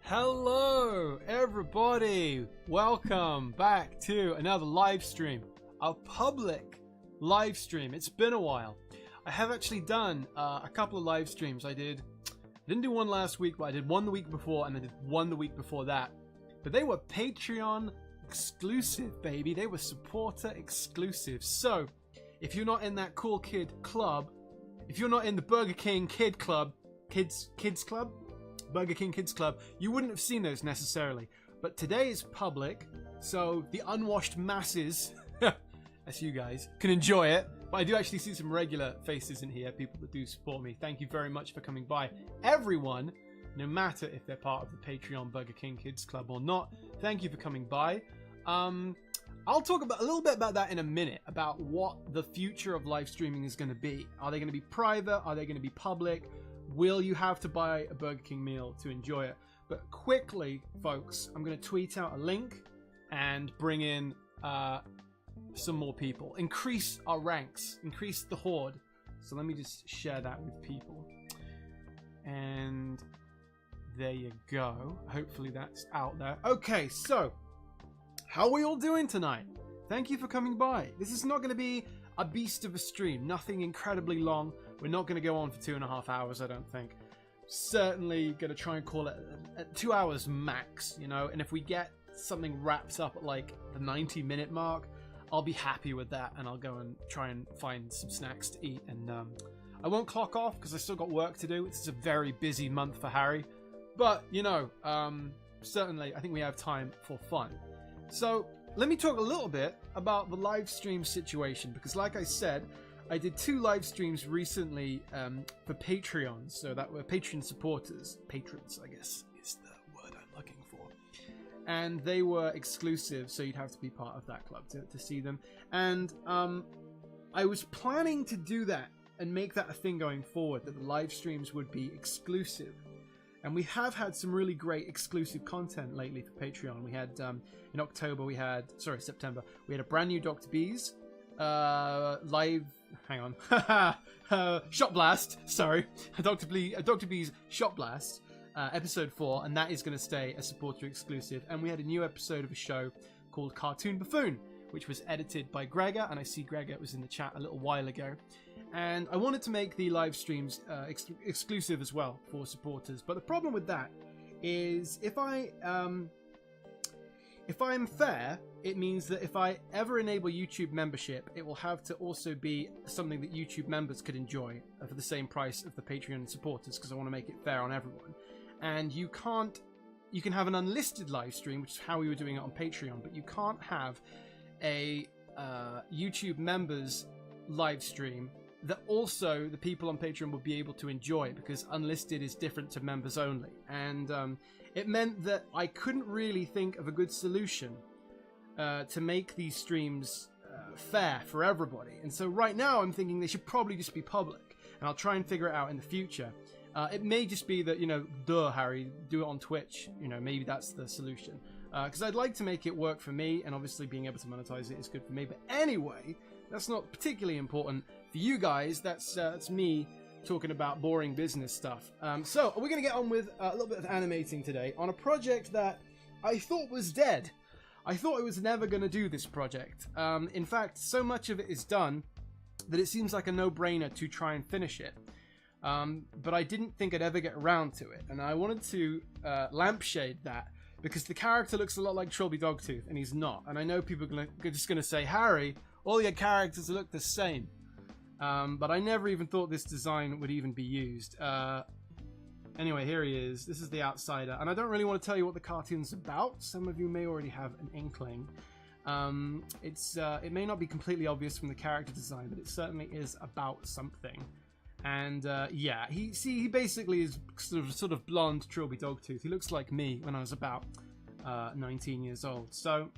Hello everybody, welcome back to another live stream, a public live stream. It's been a while. I have actually done a couple of live streams. I didn't do one last week, but I did one the week before, and I did one the week before that. But they were Patreon exclusive, baby. They were supporter exclusive. So if you're not in that cool kid club, if you're not in the Burger King Kid Club, Kids Club? Burger King Kids Club, you wouldn't have seen those necessarily. But today is public, so the unwashed masses, that's you guys, can enjoy it. But I do actually see some regular faces in here, people that do support me. Thank you very much for coming by. Everyone, no matter if they're part of the Patreon Burger King Kids Club or not, thank you for coming by. I'll talk a little bit about that in a minute, about what the future of live streaming is going to be. Are they going to be private? Are they going to be public? Will you have to buy a Burger King meal to enjoy it? But quickly, folks, I'm going to tweet out a link and bring in some more people. Increase our ranks. Increase the horde. So let me just share that with people. And there you go. Hopefully that's out there. Okay, so how are we all doing tonight? Thank you for coming by. This is not going to be a beast of a stream. Nothing incredibly long. We're not going to go on for 2.5 hours, I don't think. Certainly going to try and call it at 2 hours max, you know. And if we get something wrapped up at like the 90-minute mark, I'll be happy with that. And I'll go and try and find some snacks to eat. And I won't clock off because I still got work to do. It's a very busy month for Harry. But, you know, certainly I think we have time for fun. So let me talk a little bit about the live stream situation. Because like I said, I did 2 live streams recently for Patreon, so that were Patreon supporters. Patrons, I guess, is the word I'm looking for. And they were exclusive, so you'd have to be part of that club to see them. And I was planning to do that and make that a thing going forward, that the live streams would be exclusive. And we have had some really great exclusive content lately for Patreon. We had, in September, we had a brand new Dr. B's live... Hang on. Shot Blast. Sorry. Dr. B's Shot Blast, episode 4, and that is going to stay a supporter exclusive. And we had a new episode of a show called Cartoon Buffoon, which was edited by Gregor, and I see Gregor was in the chat a little while ago. And I wanted to make the live streams exclusive as well for supporters. But the problem with that is if I'm fair, it means that if I ever enable YouTube membership, it will have to also be something that YouTube members could enjoy for the same price of the Patreon supporters, because I want to make it fair on everyone. And you can have an unlisted live stream, which is how we were doing it on Patreon, but you can't have a YouTube members live stream that also the people on Patreon will be able to enjoy, because unlisted is different to members only. And it meant that I couldn't really think of a good solution to make these streams fair for everybody. And so right now I'm thinking they should probably just be public, and I'll try and figure it out in the future. It may just be that, you know, duh, Harry, do it on Twitch. You know, maybe that's the solution. Because I'd like to make it work for me, and obviously being able to monetize it is good for me. But anyway, that's not particularly important for you guys. That's me talking about boring business stuff. So we're going to get on with a little bit of animating today on a project that I thought was dead. I thought I was never going to do this project. In fact, so much of it is done that it seems like a no-brainer to try and finish it. But I didn't think I'd ever get around to it. And I wanted to lampshade that, because the character looks a lot like Trilby Dogtooth, and he's not. And I know people are just going to say, Harry, all your characters look the same. But I never even thought this design would even be used. Anyway, here he is. This is the outsider. And I don't really want to tell you what the cartoon's about. Some of you may already have an inkling. It may not be completely obvious from the character design, but it certainly is about something. And yeah, he basically is sort of blonde Trilby Dogtooth. He looks like me when I was about 19 years old. So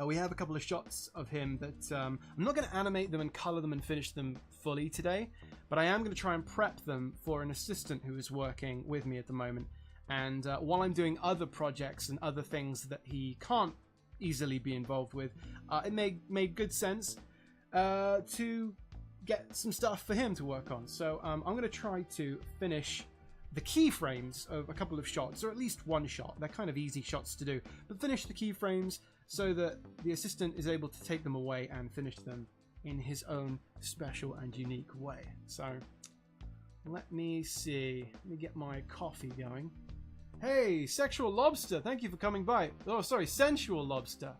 we have a couple of shots of him that I'm not going to animate them and color them and finish them fully today, but I am going to try and prep them for an assistant who is working with me at the moment. And while I'm doing other projects and other things that he can't easily be involved with, it made good sense to get some stuff for him to work on. So I'm going to try to finish the keyframes of a couple of shots, or at least one shot. They're kind of easy shots to do, but finish the keyframes so that the assistant is able to take them away and finish them in his own special and unique way. So let me see. Let me get my coffee going. Hey, Sexual Lobster, thank you for coming by. Oh, sorry, Sensual Lobster.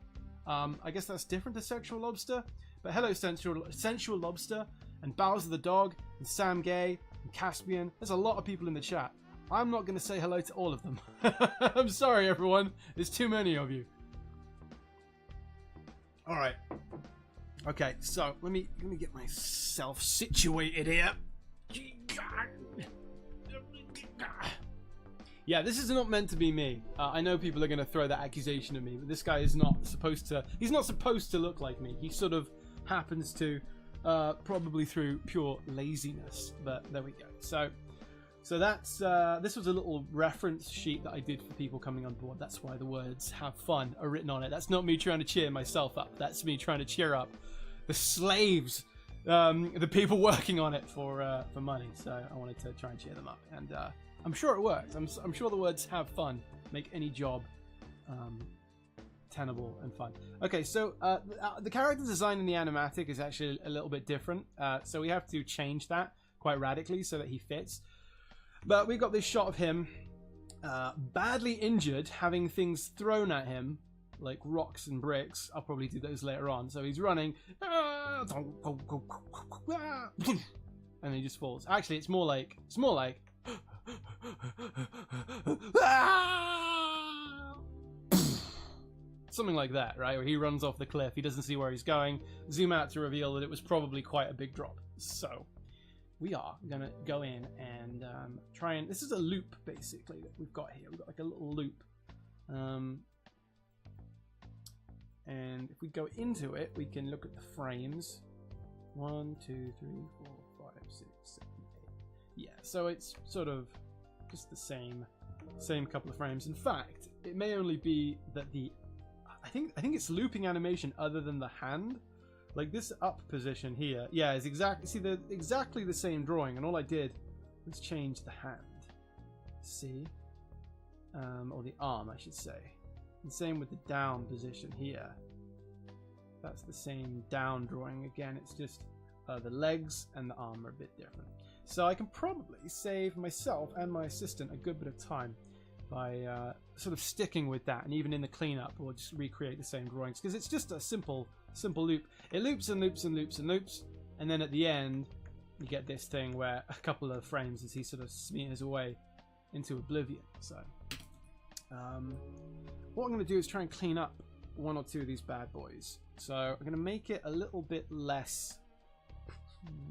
I guess that's different to Sexual Lobster. But hello, Sensual Lobster, and Bowser the Dog, and Sam Gay, and Caspian. There's a lot of people in the chat. I'm not going to say hello to all of them. I'm sorry, everyone. There's too many of you. All right. Okay, so let me get myself situated here. Yeah, this is not meant to be me. I know people are going to throw that accusation at me, but this guy is not supposed to. He's not supposed to look like me. He sort of happens to, probably through pure laziness. But there we go. So that's this was a little reference sheet that I did for people coming on board. That's why the words "have fun" are written on it. That's not me trying to cheer myself up. That's me trying to cheer up the slaves, the people working on it for money. So I wanted to try and cheer them up, and I'm sure it worked. I'm sure the words "have fun" make any job tenable and fun. Okay, so the character design in the animatic is actually a little bit different. So we have to change that quite radically so that he fits. But we got this shot of him badly injured, having things thrown at him, like rocks and bricks. I'll probably do those later on. So he's running, and he just falls. Actually, it's more like something like that, right? Where he runs off the cliff, he doesn't see where he's going, zoom out to reveal that it was probably quite a big drop. So we are gonna go in and try and, this is a loop basically that we've got here. We've got like a little loop, and if we go into it, we can look at the frames. 1, 2, 3, 4, 5, 6, 7, 8. Yeah, so it's sort of just the same couple of frames. In fact, it may only be that I think it's looping animation other than the hand. Like this up position here, yeah, is exactly the same drawing, and all I did was change the hand. See, or the arm, I should say. And same with the down position here. That's the same down drawing again. It's just the legs and the arm are a bit different. So I can probably save myself and my assistant a good bit of time by sort of sticking with that, and even in the cleanup, we'll just recreate the same drawings because it's just a simple loop. It loops and loops and loops and loops, and then at the end you get this thing where a couple of frames as he sort of smears away into oblivion. So what I'm going to do is try and clean up one or two of these bad boys. So I'm going to make it a little bit less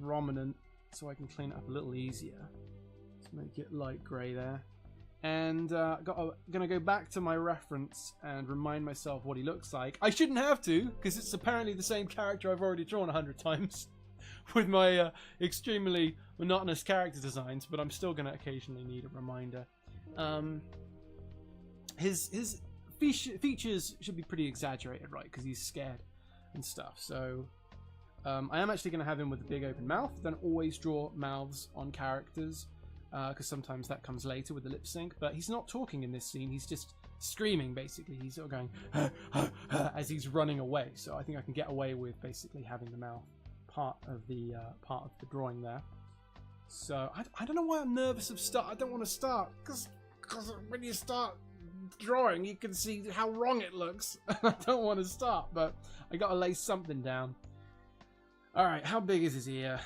prominent so I can clean it up a little easier. Let's make it light grey there. And gonna go back to my reference and remind myself what he looks like. I shouldn't have to, because it's apparently the same character I've already drawn 100 times with my extremely monotonous character designs, but I'm still gonna occasionally need a reminder. His features should be pretty exaggerated, right? Because he's scared and stuff. So I am actually gonna have him with a big open mouth. Don't always draw mouths on characters, because sometimes that comes later with the lip sync, but he's not talking in this scene, he's just screaming basically. He's sort of going as he's running away, so I think I can get away with basically having the mouth part of the drawing there. So I don't know why I'm nervous of start. I don't want to start because when you start drawing you can see how wrong it looks. I don't want to start, but I gotta lay something down. Alright, how big is his ear?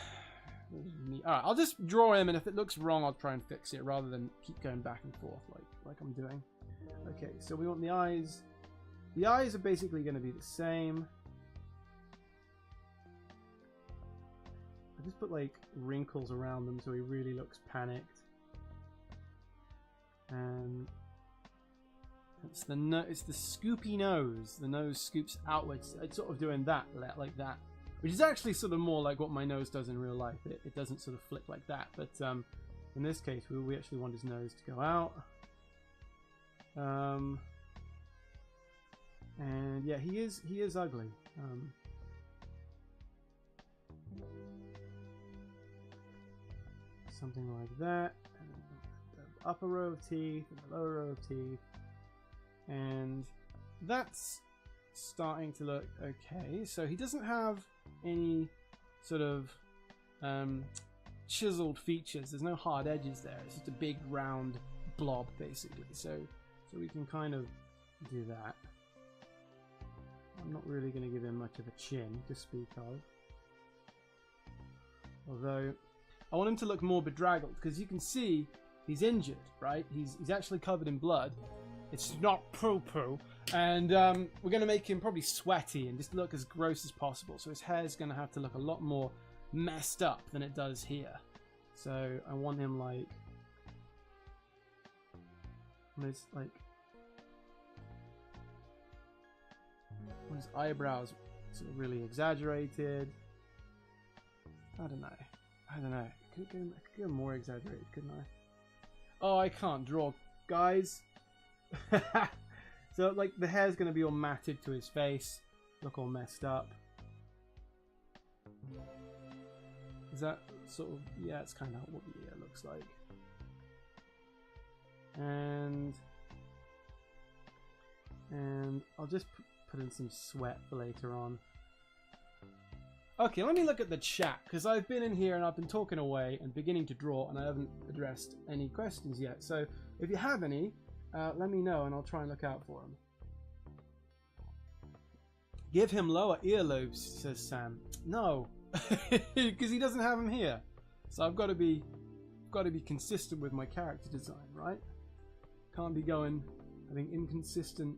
Alright, I'll just draw him, and if it looks wrong I'll try and fix it rather than keep going back and forth like I'm doing. Okay, so we want the eyes. The eyes are basically going to be the same. I just put like wrinkles around them so he really looks panicked. And it's the scoopy nose. The nose scoops outwards. It's sort of doing that like that. Which is actually sort of more like what my nose does in real life. It doesn't sort of flick like that, but in this case we actually want his nose to go out. And yeah, he is ugly. Something like that. And upper row of teeth and the lower row of teeth. And that's starting to look okay. So he doesn't have any sort of chiseled features. There's no hard edges there. It's just a big round blob basically. So we can kind of do that. I'm not really going to give him much of a chin to speak of. Although I want him to look more bedraggled, because you can see he's injured, right? He's actually covered in blood. It's not poo-poo. And we're going to make him probably sweaty and just look as gross as possible. So his hair's going to have to look a lot more messed up than it does here. So I want him like... almost like... his eyebrows sort of really exaggerated. I don't know. Could go more exaggerated, couldn't I? Oh, I can't draw, guys. So, like, the hair's going to be all matted to his face. Look all messed up. Is that sort of... yeah, it's kind of what the ear looks like. And I'll just put in some sweat for later on. Okay, let me look at the chat, because I've been in here and I've been talking away and beginning to draw, and I haven't addressed any questions yet. So if you have any, let me know and I'll try and look out for them. Give him lower earlobes, says Sam. No, because he doesn't have them here. So I've got to be consistent with my character design, right? Can't be going having inconsistent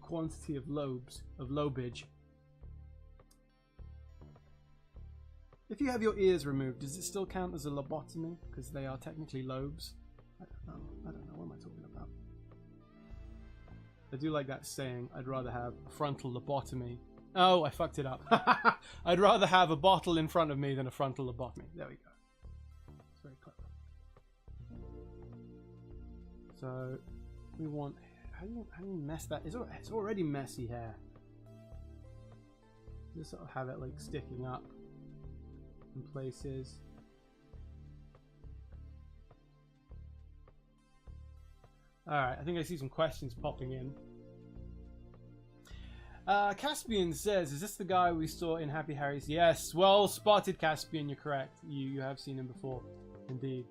quantity of lobes, of lobage. If you have your ears removed, does it still count as a lobotomy? Because they are technically lobes. I don't know. What am I talking about? I do like that saying, I'd rather have a frontal lobotomy. Oh, I fucked it up. I'd rather have a bottle in front of me than a frontal lobotomy. There we go. It's very clever. So, we want... How do you mess that? It's already messy hair. Just sort of have it like sticking up in places. Alright, I think I see some questions popping in. Caspian says, is this the guy we saw in Happy Harry's? Yes, well spotted, Caspian, you're correct. You have seen him before, indeed.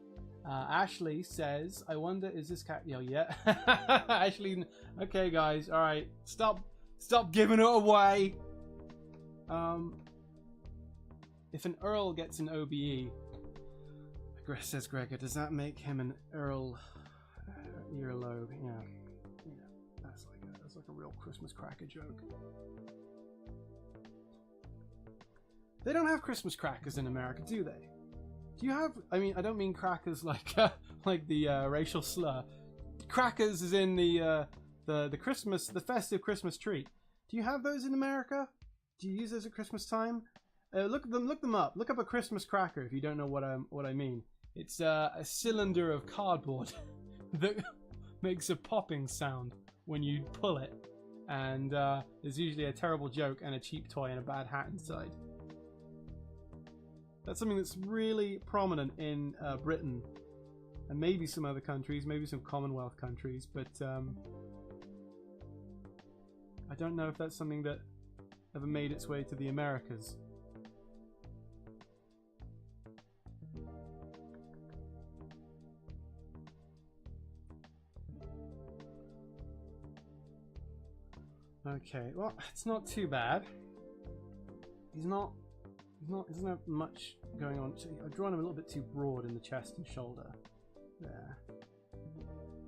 Ashley says, I wonder, is this cat... Oh, yeah. Ashley, okay, guys, alright. Stop giving it away. If an Earl gets an OBE, says Gregor, does that make him an Earl earlobe? Yeah. That's like a real Christmas cracker joke. They don't have Christmas crackers in America, do they? Do you have? I mean, I don't mean crackers like like the racial slur. Crackers is in the Christmas, the festive Christmas treat. Do you have those in America? Do you use those at Christmas time? Look them up. Look up a Christmas cracker if you don't know what I mean. It's a cylinder of cardboard that makes a popping sound when you pull it, and there's usually a terrible joke and a cheap toy and a bad hat inside. That's something that's really prominent in Britain and maybe some other countries, maybe some Commonwealth countries, but I don't know if that's something that ever made its way to the Americas. Okay, well, it's not too bad. He doesn't have much going on. I've drawn him a little bit too broad in the chest and shoulder. There.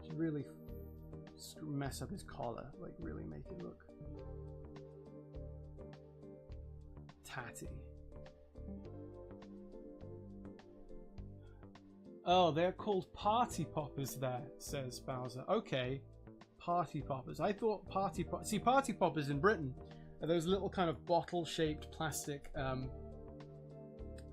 Should really mess up his collar, like really make it look tatty. Oh, they're called party poppers there, says Bowser. Okay, party poppers. I thought party poppers in Britain are those little kind of bottle-shaped plastic I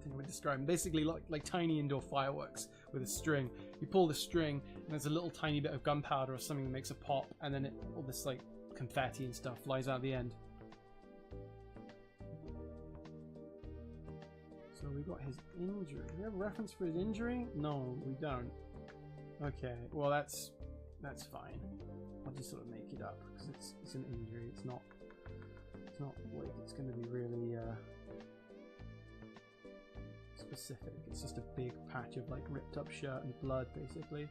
think I would describe them. Basically like tiny indoor fireworks with a string. You pull the string and there's a little tiny bit of gunpowder or something that makes a pop, and then all this like confetti and stuff flies out the end. So we got his injury. Do we have a reference for his injury? No, we don't. Okay, well that's fine. I'll just sort of make it up because it's an injury. It's not like it's going to be really specific. It's just a big patch of like ripped up shirt and blood, basically.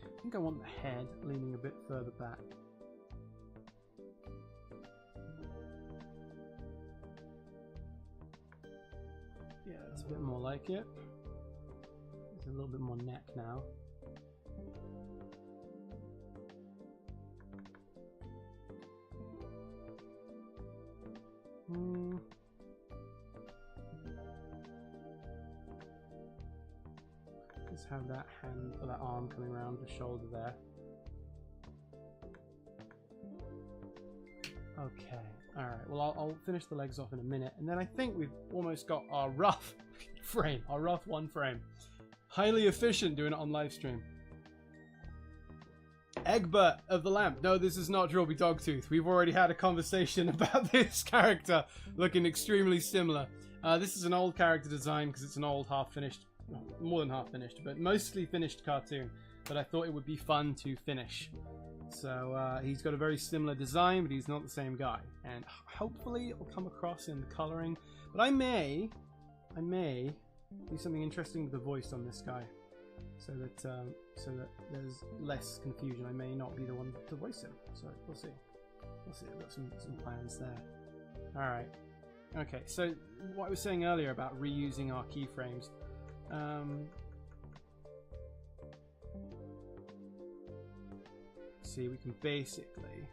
I think I want the head leaning a bit further back. Yeah, that's a bit more like it. There's a little bit more neck now. Just have that hand or that arm coming around the shoulder there. Okay, alright, well I'll finish the legs off in a minute, and then I think we've almost got our rough frame, our rough one frame. Highly efficient doing it on live stream. Egbert of the Lamp. No, this is not Trilby Dogtooth. We've already had a conversation about this character looking extremely similar. This is an old character design because it's an old half-finished, well, more than half-finished, but mostly finished cartoon. But I thought it would be fun to finish. So he's got a very similar design, but he's not the same guy. And hopefully it'll come across in the coloring. But I may do something interesting with the voice on this guy, so that there's less confusion. I may not be the one to voice him, so we'll see. We'll see. I've got some plans there. All right. Okay. So what I was saying earlier about reusing our keyframes. See, we can basically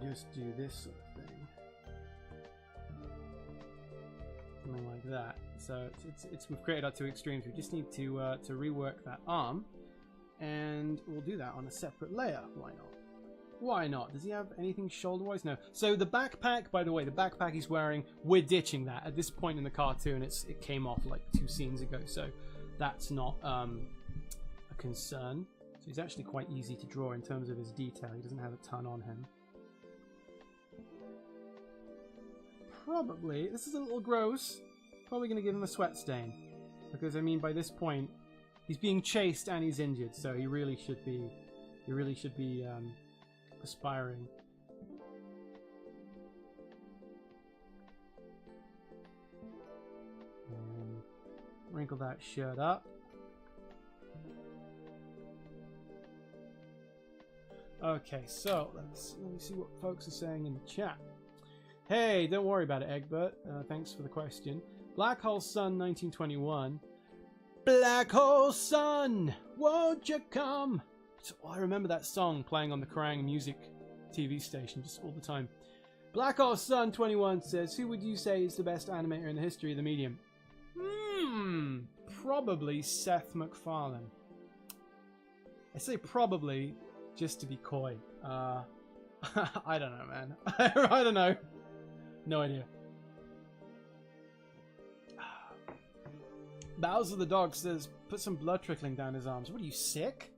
just do this sort of thing, something like that. So we've created our two extremes. We just need to rework that arm, and we'll do that on a separate layer. Why not? Why not? Does he have anything shoulder-wise? No. So the backpack, by the way, the backpack he's wearing, we're ditching that. At this point in the cartoon, it came off like 2 scenes ago, so that's not a concern. So he's actually quite easy to draw in terms of his detail. He doesn't have a ton on him. Probably, this is a little gross, probably going to give him a sweat stain. Because, I mean, by this point, he's being chased and he's injured, so he really should be aspiring. And wrinkle that shirt up. Okay, so let me see what folks are saying in the chat. Hey, don't worry about it, Egbert. Thanks for the question. Black Hole Sun 1921. Black Hole Sun, won't you come? So, I remember that song playing on the Kerrang music TV station just all the time. Black Hole Sun 21 says, who would you say is the best animator in the history of the medium? Probably Seth MacFarlane. I say probably just to be coy. I don't know, man. I don't know. No idea. Bowser the dog says, put some blood trickling down his arms. What are you, sick?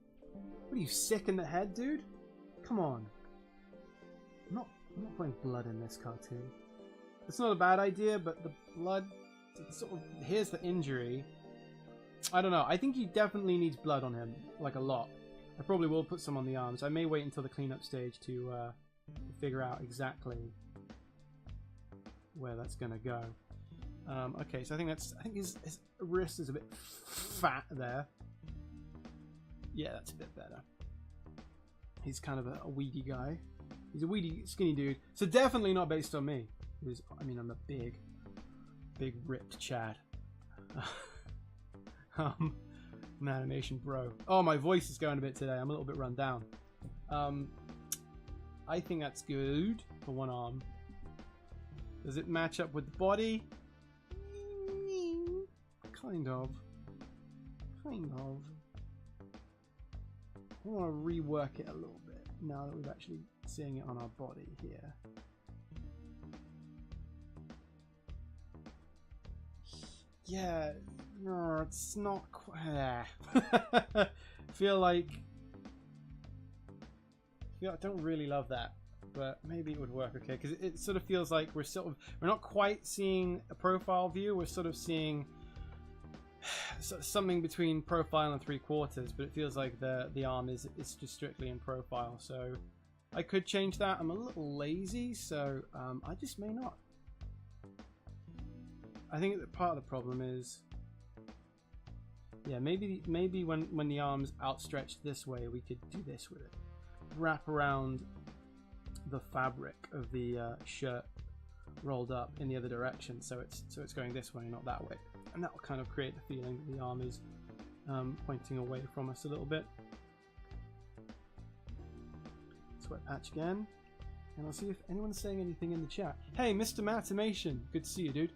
What are you, sick in the head, dude? Come on. I'm not putting blood in this cartoon. It's not a bad idea, but the blood sort of, here's the injury. I don't know. I think he definitely needs blood on him, like a lot. I probably will put some on the arms. I may wait until the cleanup stage to figure out exactly where that's gonna go. Okay, so I think his wrist is a bit fat there. Yeah, that's a bit better. He's kind of a weedy guy. He's a weedy, skinny dude. So definitely not based on me. I mean, I'm a big ripped Chad. I'm an animation bro. Oh, my voice is going a bit today. I'm a little bit run down. I think that's good for one arm. Does it match up with the body? Kind of. I want to rework it a little bit now that we're actually seeing it on our body here. Yeah, no, it's not quite. feel like I don't really love that, but maybe it would work okay, because it sort of feels like we're not quite seeing a profile view. We're sort of seeing something between profile and 3/4, but it feels like the arm is just strictly in profile. So I could change that. I'm a little lazy, so I just may not. I think that part of the problem is, yeah, maybe when the arm's outstretched this way, we could do this with it. Wrap around the fabric of the shirt rolled up in the other direction, so it's going this way, not that way, and that will kind of create the feeling that the arm is pointing away from us a little bit. Sweat patch again, and I'll see if anyone's saying anything in the chat. Hey, Mr. Mathemation, good to see you, dude.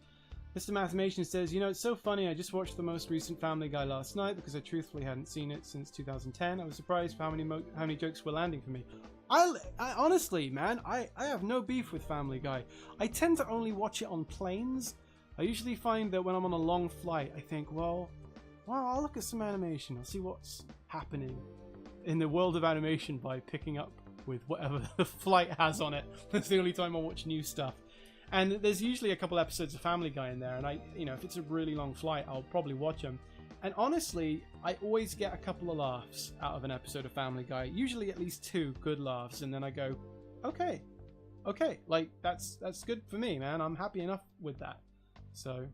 Mr. Mathemation says, you know, it's so funny, I just watched the most recent Family Guy last night because I truthfully hadn't seen it since 2010. I was surprised how many jokes were landing for me. I honestly, man, I have no beef with Family Guy. I tend to only watch it on planes. I usually find that when I'm on a long flight, I think, well, I'll look at some animation. I'll see what's happening in the world of animation by picking up with whatever the flight has on it. That's the only time I watch new stuff. And there's usually a couple episodes of Family Guy in there, and if it's a really long flight, I'll probably watch them. And honestly, I always get a couple of laughs out of an episode of Family Guy, usually at least 2 good laughs, and then I go, okay, like that's good for me, man. I'm happy enough with that. So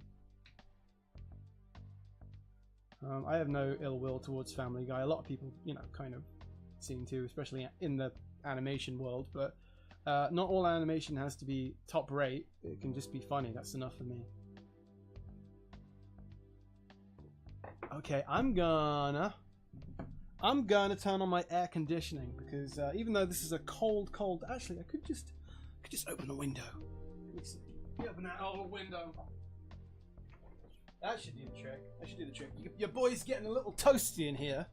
I have no ill will towards Family Guy. A lot of people, kind of seem to, especially in the animation world, but not all animation has to be top rate. It can just be funny. That's enough for me. Okay, I'm gonna turn on my air conditioning because even though this is a cold, actually I could just open the window. Let me see. Open that old window. That should do the trick. That should do the trick. Your boy's getting a little toasty in here.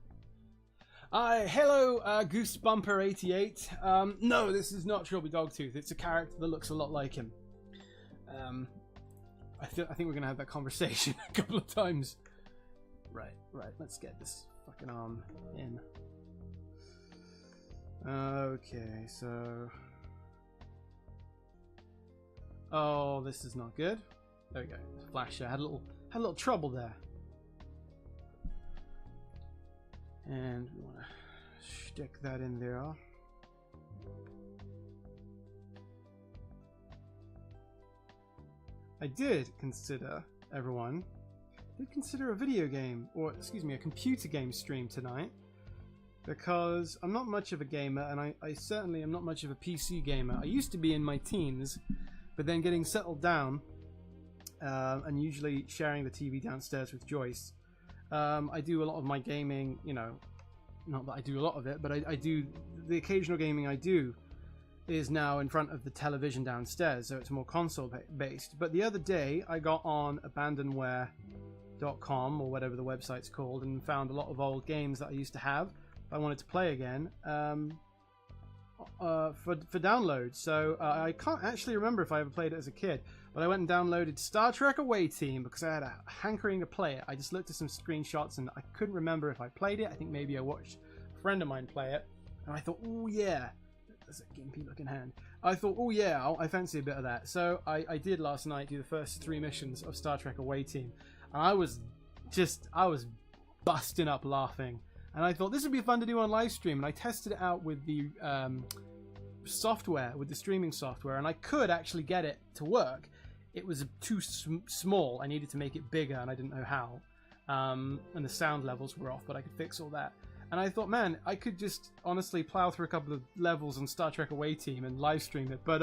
Hello, Goosebumper88. No, this is not Trilby Dogtooth. It's a character that looks a lot like him. I think we're gonna have that conversation a couple of times. Right. Let's get this fucking arm in. Okay, so. Oh, this is not good. There we go. Flash. I had a little trouble there. And we want to stick that in there. I did consider, everyone, a video game, or excuse me, a computer game stream tonight, because I'm not much of a gamer, and I certainly am not much of a PC gamer. I used to be in my teens, but then getting settled down, and usually sharing the TV downstairs with Joyce. I do a lot of my gaming, not that I do a lot of it, but I do the occasional gaming I do is now in front of the television downstairs, so it's more console based. But the other day I got on abandonware.com or whatever the website's called and found a lot of old games that I used to have I wanted to play again for download. So I can't actually remember if I ever played it as a kid, but I went and downloaded Star Trek Away Team because I had a hankering to play it. I just looked at some screenshots and I couldn't remember if I played it. I think maybe I watched a friend of mine play it, and I thought, oh yeah, that's a gimpy looking hand. I thought, oh yeah, I fancy a bit of that. So I did last night do the first 3 missions of Star Trek Away Team, and I was busting up laughing. And I thought this would be fun to do on live stream, and I tested it out with the software, with the streaming software, and I could actually get it to work. It was too small. I needed to make it bigger, and I didn't know how. And the sound levels were off, but I could fix all that. And I thought, man, I could just honestly plow through a couple of levels on Star Trek Away Team and live stream it. But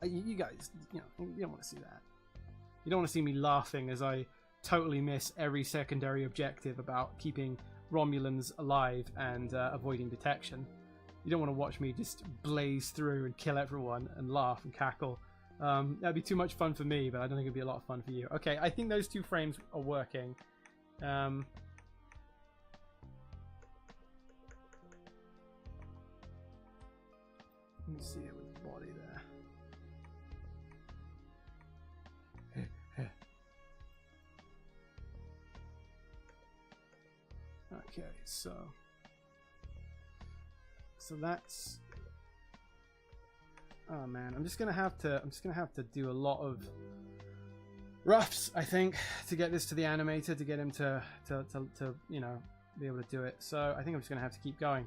you guys, you don't want to see that. You don't want to see me laughing as I totally miss every secondary objective about keeping Romulans alive and avoiding detection. You don't want to watch me just blaze through and kill everyone and laugh and cackle. That'd be too much fun for me, but I don't think it'd be a lot of fun for you. Okay, I think those 2 frames are working. Let me see it with the body there. Okay, so that's, oh man, I'm just gonna have to do a lot of roughs, I think, to get this to the animator, to get him to you know, be able to do it. So I think I'm just gonna have to keep going,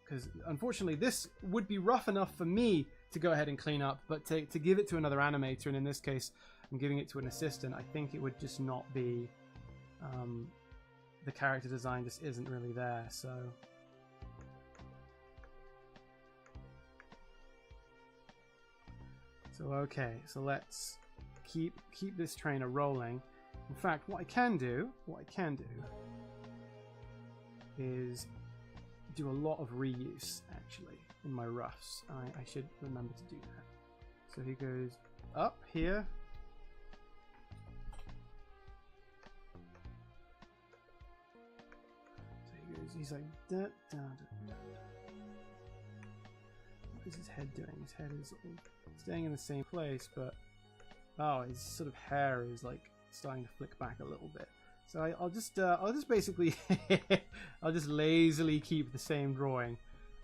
because unfortunately this would be rough enough for me to go ahead and clean up, but to give it to another animator, and in this case I'm giving it to an assistant, I think it would just not be, the character design just isn't really there. So okay, so let's keep this trainer rolling. In fact, what I can do is do a lot of reuse actually in my roughs. I should remember to do that. So he goes up here. So he goes, he's like, da, da, da, da. What is his head doing? His head is staying in the same place, but oh, his sort of hair is like starting to flick back a little bit. So I'll just basically I'll just lazily keep the same drawing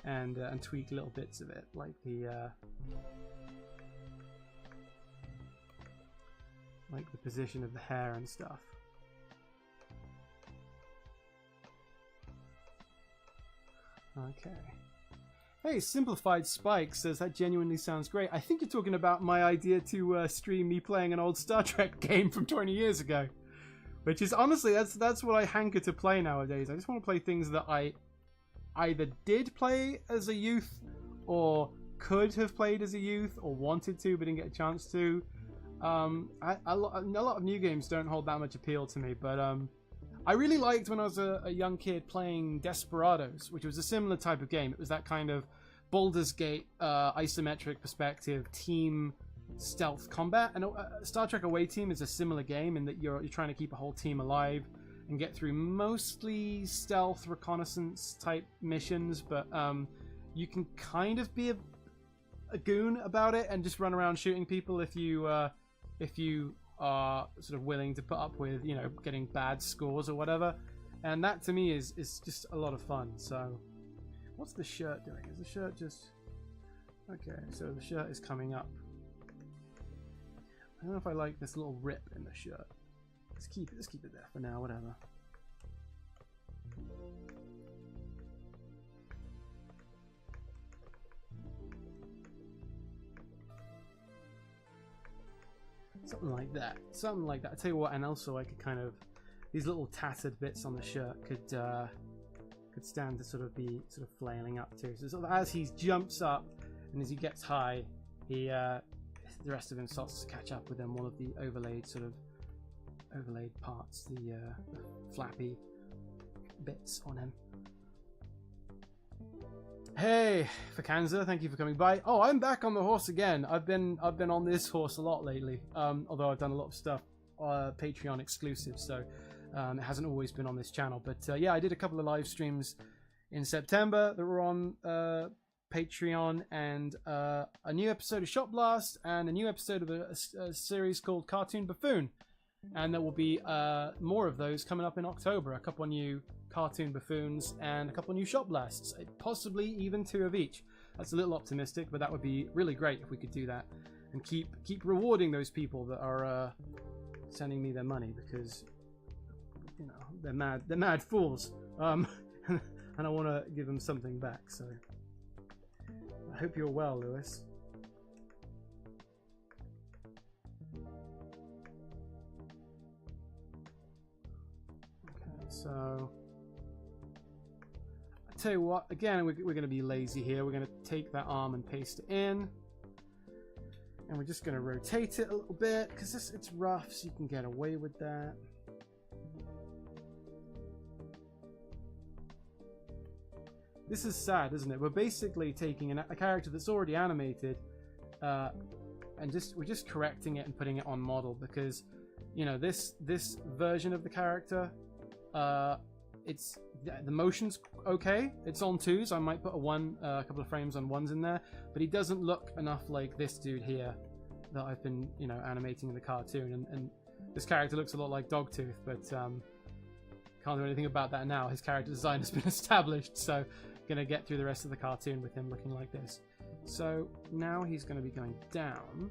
and tweak little bits of it, like the position of the hair and stuff. Okay. Hey, Simplified Spike says that genuinely sounds great. I think you're talking about my idea to stream me playing an old Star Trek game from 20 years ago. Which is, honestly, that's what I hanker to play nowadays. I just want to play things that I either did play as a youth, or could have played as a youth, or wanted to but didn't get a chance to. A lot of new games don't hold that much appeal to me, but I really liked when I was a young kid playing Desperados, which was a similar type of game. It was that kind of Baldur's Gate isometric perspective team stealth combat, and Star Trek Away Team is a similar game in that you're trying to keep a whole team alive and get through mostly stealth reconnaissance type missions, but you can kind of be a goon about it and just run around shooting people if you are sort of willing to put up with, you know, getting bad scores or whatever. And that to me is just a lot of fun. So what's the shirt doing? Is the shirt just okay? So the shirt is coming up. I don't know if I like this little rip in the shirt. Let's keep it there for now, whatever. Something like that. Something like that. I tell you what, and also I could kind of, these little tattered bits on the shirt could stand to sort of be flailing up too. So sort of as he jumps up and as he gets high, the rest of him starts to catch up with him. All of the overlaid parts, the flappy bits on him. Hey, Fakanza, thank you for coming by. Oh, I'm back on the horse again. I've been on this horse a lot lately. Although I've done a lot of stuff Patreon exclusive, so it hasn't always been on this channel. But yeah, I did a couple of live streams in September that were on Patreon, and a new episode of Shot Blast, and a new episode of a series called Cartoon Buffoon. And there will be more of those coming up in October. A couple of new Cartoon Buffoons and a couple of new Shot Blasts, possibly even 2 of each. That's a little optimistic, but that would be really great if we could do that and keep rewarding those people that are sending me their money, because you know they're mad fools, and I want to give them something back. So I hope you're well, Lewis. Okay, so I tell you what, again, we're going to be lazy here. We're going to take that arm and paste it in, and we're just going to rotate it a little bit because it's rough, so you can get away with that. This is sad, isn't it? We're basically taking a character that's already animated, and we're just correcting it and putting it on model, because you know this version of the character, the motion's okay. It's on 2s. I might put a couple of frames on 1s in there, but he doesn't look enough like this dude here that I've been animating in the cartoon, and This character looks a lot like Dogtooth, but can't do anything about that now. His character design has been established, so gonna get through the rest of the cartoon with him looking like this. So now he's gonna be going down,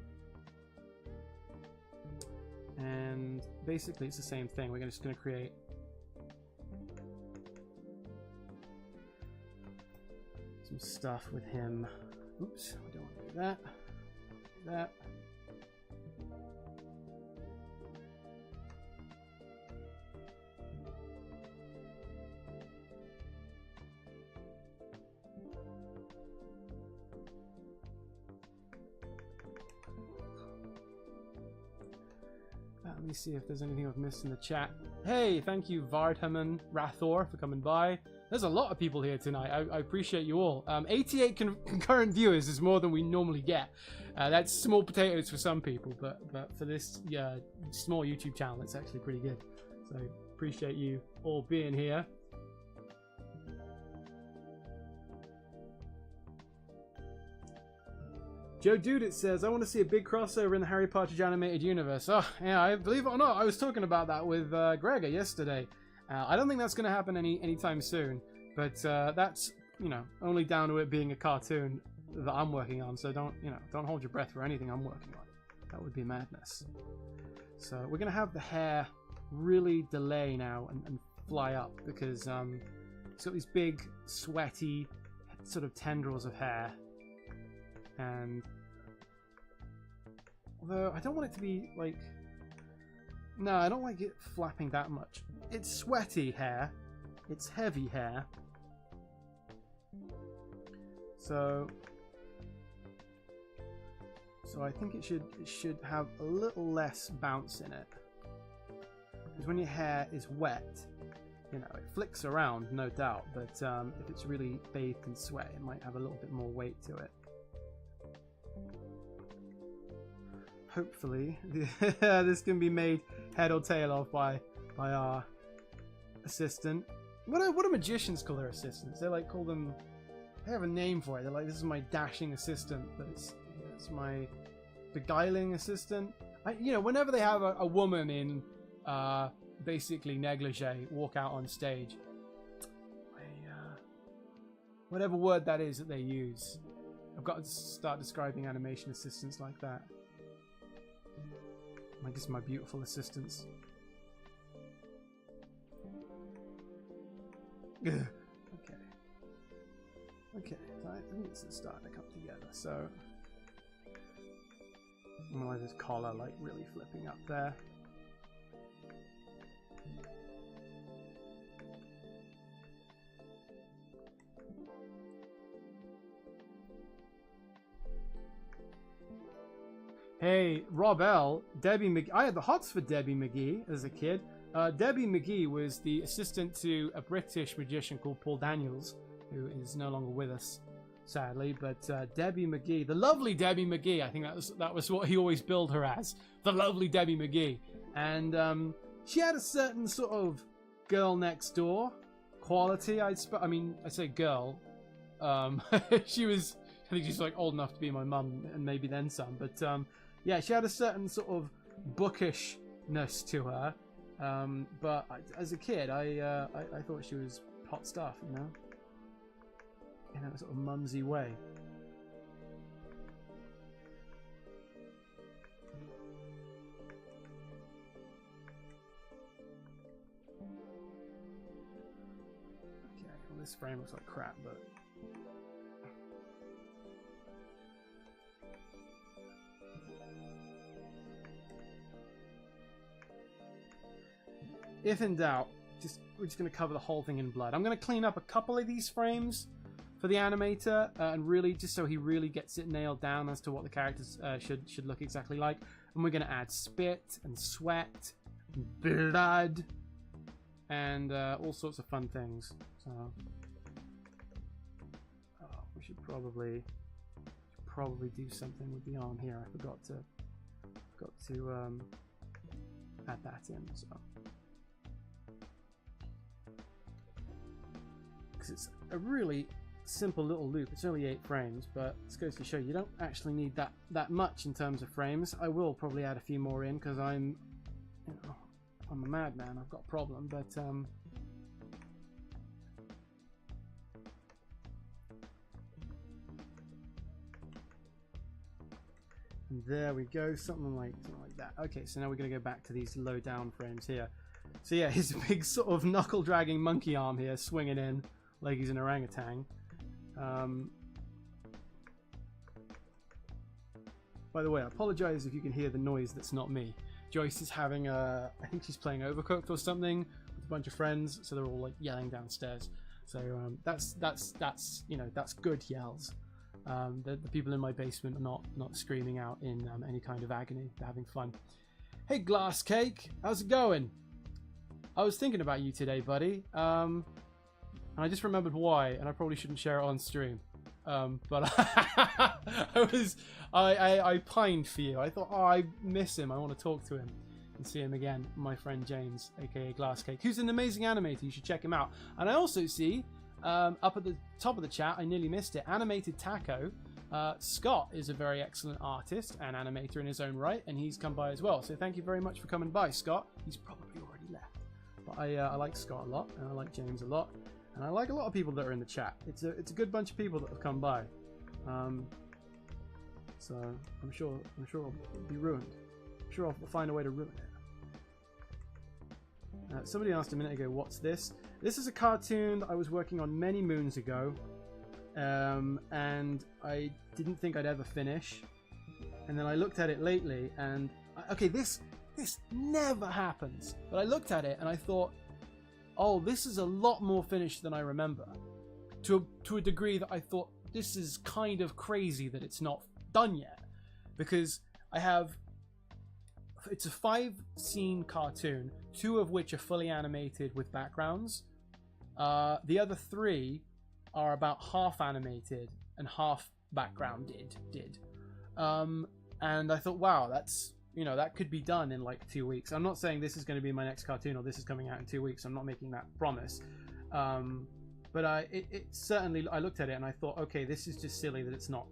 and basically it's the same thing. We're just gonna create some stuff with him. Oops, we don't want to do that. Do that. Let me see if there's anything I've missed in the chat. Hey, thank you Vardhaman Rathor for coming by. There's a lot of people here tonight. I appreciate you all. 88 concurrent viewers is more than we normally get. That's small potatoes for some people, but for this small YouTube channel, it's actually pretty good. So appreciate you all being here. Joe Dudit says, I want to see a big crossover in the Harry Partridge animated universe. Oh, yeah, I believe it or not, I was talking about that with Gregor yesterday. I don't think that's going to happen anytime soon, but that's, you know, only down to it being a cartoon that I'm working on, so don't hold your breath for anything I'm working on. That would be madness. So we're going to have the hair really delay now and fly up, because it's got these big, sweaty, sort of tendrils of hair. And although I don't want it to be like, no, I don't like it flapping that much. It's sweaty hair, it's heavy hair, so I think it should have a little less bounce in it, because when your hair is wet, you know, it flicks around, no doubt, but if it's really bathed in sweat, it might have a little bit more weight to it. Hopefully, this can be made head or tail of by our assistant. What do magicians call their assistants? They like call them. They have a name for it. They're like, this is my dashing assistant, but it's my beguiling assistant. You know, whenever they have a woman in basically negligee walk out on stage, whatever word that is that they use, I've got to start describing animation assistants like that. I guess my beautiful assistants. Okay. Okay, so I think it's starting to come together, so I'm gonna like this collar like really flipping up there. Hey, Rob L, Debbie McGee. I had the hots for Debbie McGee as a kid. Debbie McGee was the assistant to a British magician called Paul Daniels, who is no longer with us, sadly. But Debbie McGee, the lovely Debbie McGee, I think that was what he always billed her as, the lovely Debbie McGee. And she had a certain sort of girl next door quality. I say girl. She was, I think she's like old enough to be my mum, and maybe then some. But yeah, she had a certain sort of bookishness to her. But as a kid, I thought she was hot stuff, you know, in a sort of mumsy way. Okay, well, this frame looks like crap, but if in doubt, we're just going to cover the whole thing in blood. I'm going to clean up a couple of these frames for the animator, and really just so he really gets it nailed down as to what the characters should look exactly like. And we're going to add spit and sweat and blood and all sorts of fun things. So we should probably do something with the arm here. I forgot to add that in. So. Because it's a really simple little loop. It's only 8 frames, but this goes to show you don't actually need that much in terms of frames. I will probably add a few more in because I'm, you know, I'm a madman. I've got a problem, but and there we go, something like that. Okay, so now we're going to go back to these low down frames here. So yeah, his big sort of knuckle dragging monkey arm here, swinging in like he's an orangutan. By the way, I apologize if you can hear the noise that's not me. Joyce is having I think she's playing Overcooked or something with a bunch of friends, so they're all like yelling downstairs. So that's you know, that's good yells. The people in my basement are not screaming out in any kind of agony. They're having fun. Hey Glass Cake, how's it going? I was thinking about you today, buddy, and I just remembered why, and I probably shouldn't share it on stream. But I pined for you. I thought, oh, I miss him. I want to talk to him and see him again. My friend James, aka Glass Cake, who's an amazing animator. You should check him out. And I also see up at the top of the chat, I nearly missed it, Animated Taco. Scott is a very excellent artist and animator in his own right, and he's come by as well. So thank you very much for coming by, Scott. He's probably already left. But I like Scott a lot, and I like James a lot. And I like a lot of people that are in the chat. It's a good bunch of people that have come by. So I'm sure it'll be ruined. I'm sure I'll find a way to ruin it. Somebody asked a minute ago, what's this? This is a cartoon that I was working on many moons ago. And I didn't think I'd ever finish. And then I looked at it lately and... Okay, this never happens. But I looked at it and I thought, oh, this is a lot more finished than I remember. To a degree that I thought, this is kind of crazy that it's not done yet. Because I have... It's a 5-scene cartoon, 2 of which are fully animated with backgrounds. The other 3 are about half animated and half background did. And I thought, wow, that's... You know, that could be done in like 2 weeks. I'm not saying this is going to be my next cartoon or this is coming out in 2 weeks. I'm not making that promise. But it certainly, I looked at it and I thought, okay, this is just silly that it's not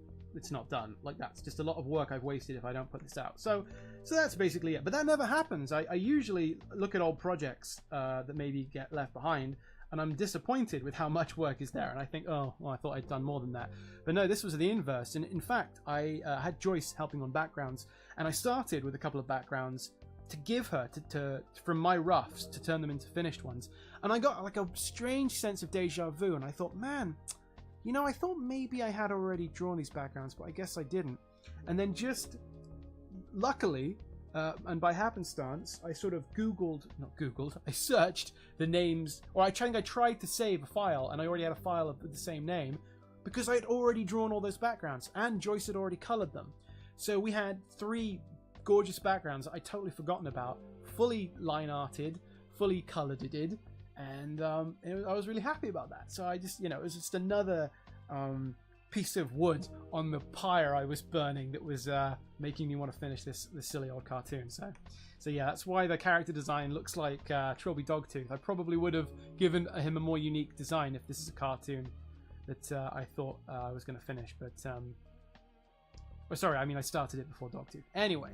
done. Like, that's just a lot of work I've wasted if I don't put this out. So that's basically it. But that never happens. I usually look at old projects that maybe get left behind, and I'm disappointed with how much work is there. And I think, oh, well, I thought I'd done more than that. But no, this was the inverse. And in fact, I had Joyce helping on backgrounds, and I started with a couple of backgrounds to give her from my roughs to turn them into finished ones. And I got like a strange sense of deja vu, and I thought, man, you know, I thought maybe I had already drawn these backgrounds, but I guess I didn't. And then just luckily, and by happenstance, I sort of I searched the names, or I tried to save a file, and I already had a file of the same name, because I had already drawn all those backgrounds, and Joyce had already colored them. So we had 3 gorgeous backgrounds that I'd totally forgotten about, fully line arted, fully colored and I was really happy about that. So I just, you know, it was just another piece of wood on the pyre I was burning that was making me want to finish this silly old cartoon. So yeah, that's why the character design looks like Trilby Dogtooth. I probably would have given him a more unique design if this is a cartoon that I thought I was going to finish. But oh, sorry, I mean I started it before Dogtooth. Anyway,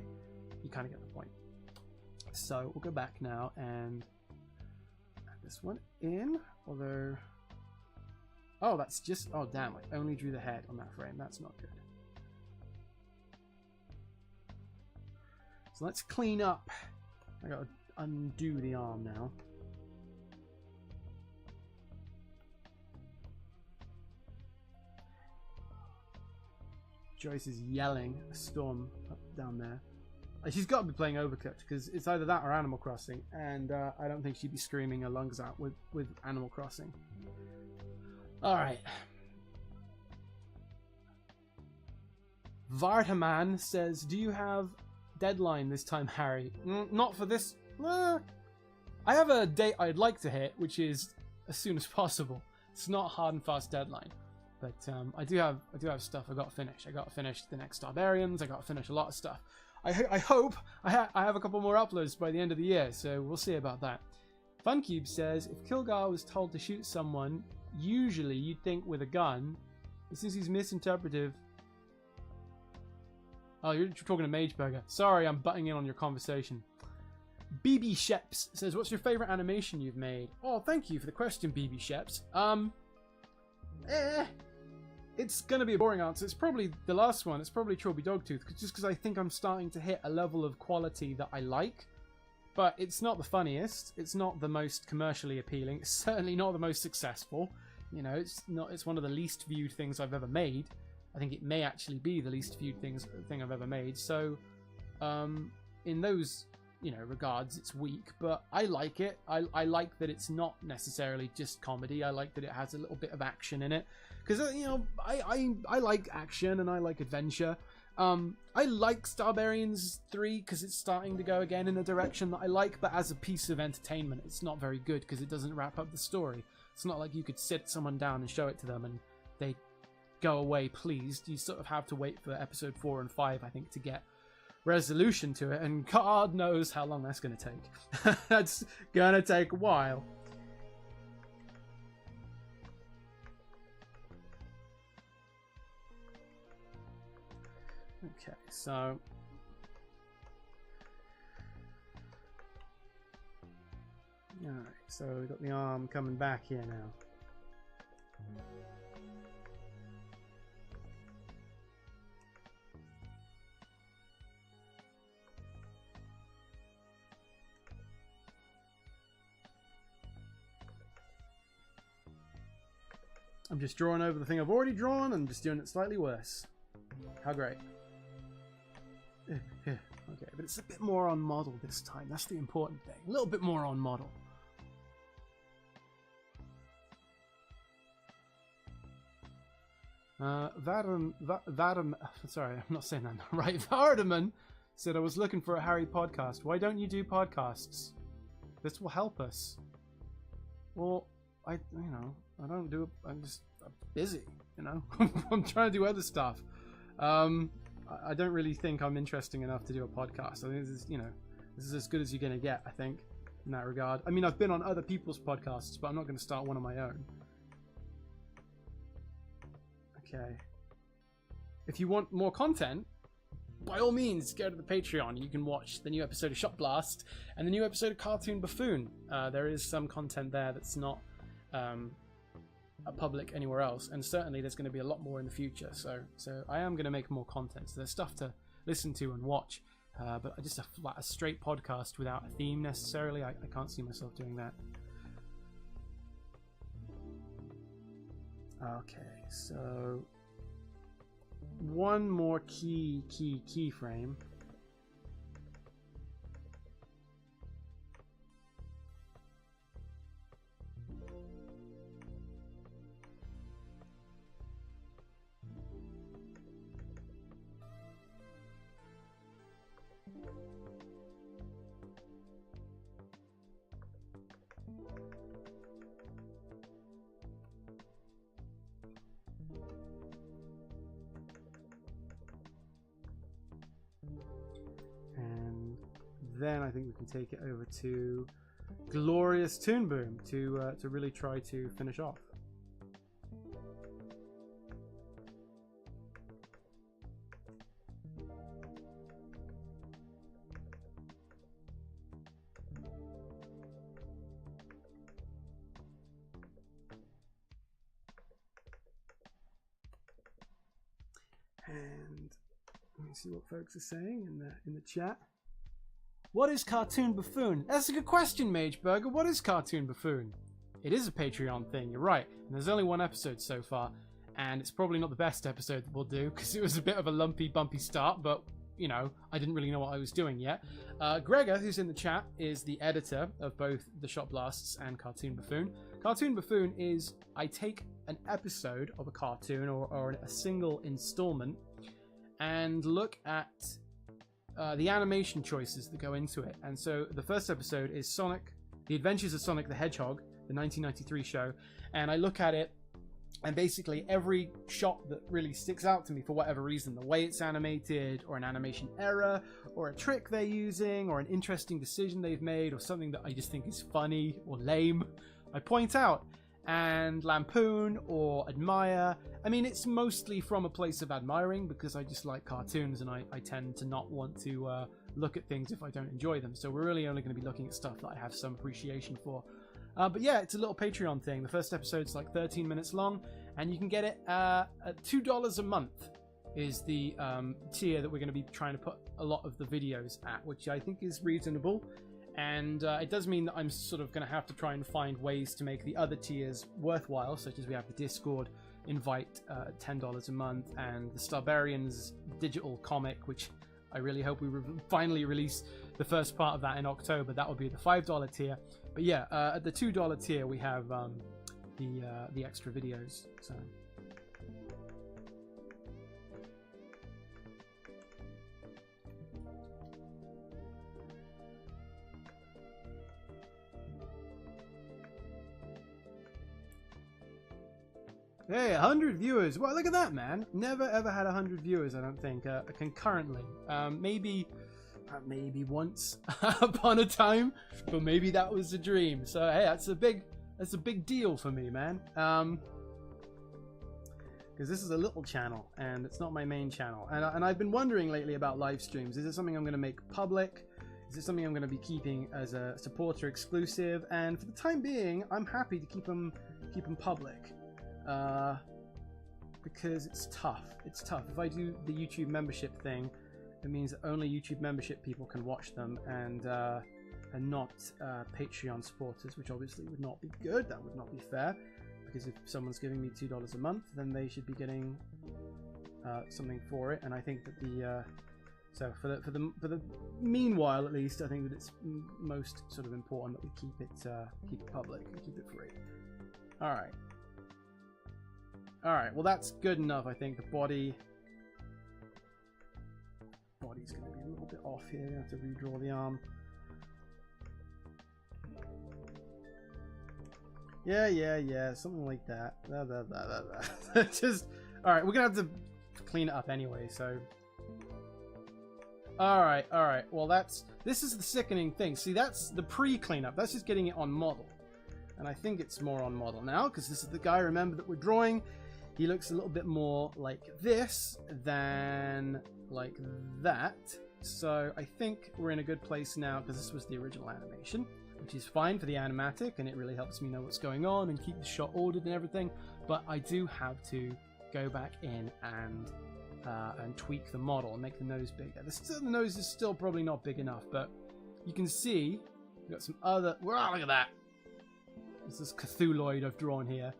you kind of get the point. So we'll go back now and add this one in. Although, oh, that's just, oh damn, I only drew the head on that frame. That's not good. So let's clean up. I gotta undo the arm now. Joyce is yelling a storm up down there. She's got to be playing Overcooked, because it's either that or Animal Crossing, and I don't think she'd be screaming her lungs out with Animal Crossing. Alright. Vardaman says, do you have deadline this time, Harry? Not for this. I have a date I'd like to hit, which is as soon as possible. It's not a hard and fast deadline. But I do have stuff I got to finish. I got to finish the next Starbarians. I got to finish a lot of stuff. I hope I have a couple more uploads by the end of the year, so we'll see about that. Funcube says, if Kilgar was told to shoot someone, usually you'd think with a gun, but since he's misinterpretive... Oh, you're talking to Mageburger. Sorry, I'm butting in on your conversation. BB Sheps says, what's your favorite animation you've made? Oh, thank you for the question, BB Sheps. It's going to be a boring answer. It's probably the last one. It's probably Trilby Dogtooth, just because I think I'm starting to hit a level of quality that I like. But it's not the funniest. It's not the most commercially appealing. It's certainly not the most successful. You know, it's one of the least viewed things I've ever made. I think it may actually be the least viewed thing I've ever made. So, in those, you know, regards, it's weak, but I like it. I like that it's not necessarily just comedy. I like that it has a little bit of action in it, because you know, I like action and I like adventure. I like Starbarians 3 because it's starting to go again in a direction that I like, but as a piece of entertainment, it's not very good because it doesn't wrap up the story. It's not like you could sit someone down and show it to them and they go away pleased. You sort of have to wait for episode 4 and 5, I think, to get resolution to it, and God knows how long that's going to take. That's going to take a while. Okay, so alright, so we've got the arm coming back here now. I'm just drawing over the thing I've already drawn and just doing it slightly worse. How great. Okay, but it's a bit more on model this time. That's the important thing. A little bit more on model. Sorry, I'm not saying that right. Vardaman said, I was looking for a Harry podcast. Why don't you do podcasts? This will help us. Well, I don't do it. I'm busy, you know. I'm trying to do other stuff. I don't really think I'm interesting enough to do a podcast. I think this is as good as you're going to get, I think, in that regard. I mean, I've been on other people's podcasts, but I'm not going to start one of my own. Okay. If you want more content, by all means, go to the Patreon. You can watch the new episode of Shot Blast and the new episode of Cartoon Buffoon. There is some content there that's not public anywhere else, and certainly there's going to be a lot more in the future. So I am going to make more content. So there's stuff to listen to and watch, but just a straight podcast without a theme necessarily. I can't see myself doing that. Okay, so one more keyframe. Then I think we can take it over to Glorious Toon Boom to really try to finish off. And let me see what folks are saying in the chat. What is Cartoon Buffoon? That's a good question, Mageburger. What is Cartoon Buffoon? It is a Patreon thing, you're right. And there's only one episode so far, and it's probably not the best episode that we'll do, because it was a bit of a lumpy, bumpy start, but, you know, I didn't really know what I was doing yet. Gregor, who's in the chat, is the editor of both the Shot Blasts and Cartoon Buffoon. Cartoon Buffoon is, I take an episode of a cartoon, or a single installment, and look at the animation choices that go into it. And so the first episode is Sonic, The Adventures of Sonic the Hedgehog, the 1993 show, and I look at it, and basically every shot that really sticks out to me for whatever reason, the way it's animated, or an animation error, or a trick they're using, or an interesting decision they've made, or something that I just think is funny or lame, I point out and lampoon or admire. I mean, it's mostly from a place of admiring, because I just like cartoons and I tend to not want to look at things if I don't enjoy them. So we're really only going to be looking at stuff that I have some appreciation for. But yeah, it's a little Patreon thing. The first episode's like 13 minutes long, and you can get it at $2 a month is the tier that we're going to be trying to put a lot of the videos at, which I think is reasonable. And it does mean that I'm sort of going to have to try and find ways to make the other tiers worthwhile, such as we have the Discord invite at $10 a month, and the Starbarians digital comic, which I really hope we finally release the first part of that in October. That will be the $5 tier. But yeah, at the $2 tier we have the extra videos. So. Hey, 100 viewers. Well, look at that, man. Never ever had 100 viewers, I don't think, concurrently. Maybe once upon a time, but maybe that was a dream. So hey, that's a big deal for me, man. Because this is a little channel and it's not my main channel. And I've been wondering lately about live streams. Is it something I'm going to make public? Is it something I'm going to be keeping as a supporter exclusive? And for the time being, I'm happy to keep them public. Because it's tough. It's tough. If I do the YouTube membership thing, it means that only YouTube membership people can watch them, and not Patreon supporters, which obviously would not be good. That would not be fair, because if someone's giving me $2 a month, then they should be getting something for it. And I think that the so for the meanwhile, at least, I think that it's most sort of important that we keep it public and keep it free. All right. Alright, well that's good enough. I think the body's going to be a little bit off here. I have to redraw the arm. Yeah, something like that. Just, alright, we're going to have to clean it up anyway, so... Alright, well this is the sickening thing. See, that's the pre-cleanup. That's just getting it on model. And I think it's more on model now, because this is the guy, remember, that we're drawing. He looks a little bit more like this than like that. So I think we're in a good place now, because this was the original animation, which is fine for the animatic, and it really helps me know what's going on and keep the shot ordered and everything. But I do have to go back in and tweak the model and make the nose bigger. The nose is still probably not big enough, but you can see we've got some other... Wow, look at that! This is Cthulhuid I've drawn here.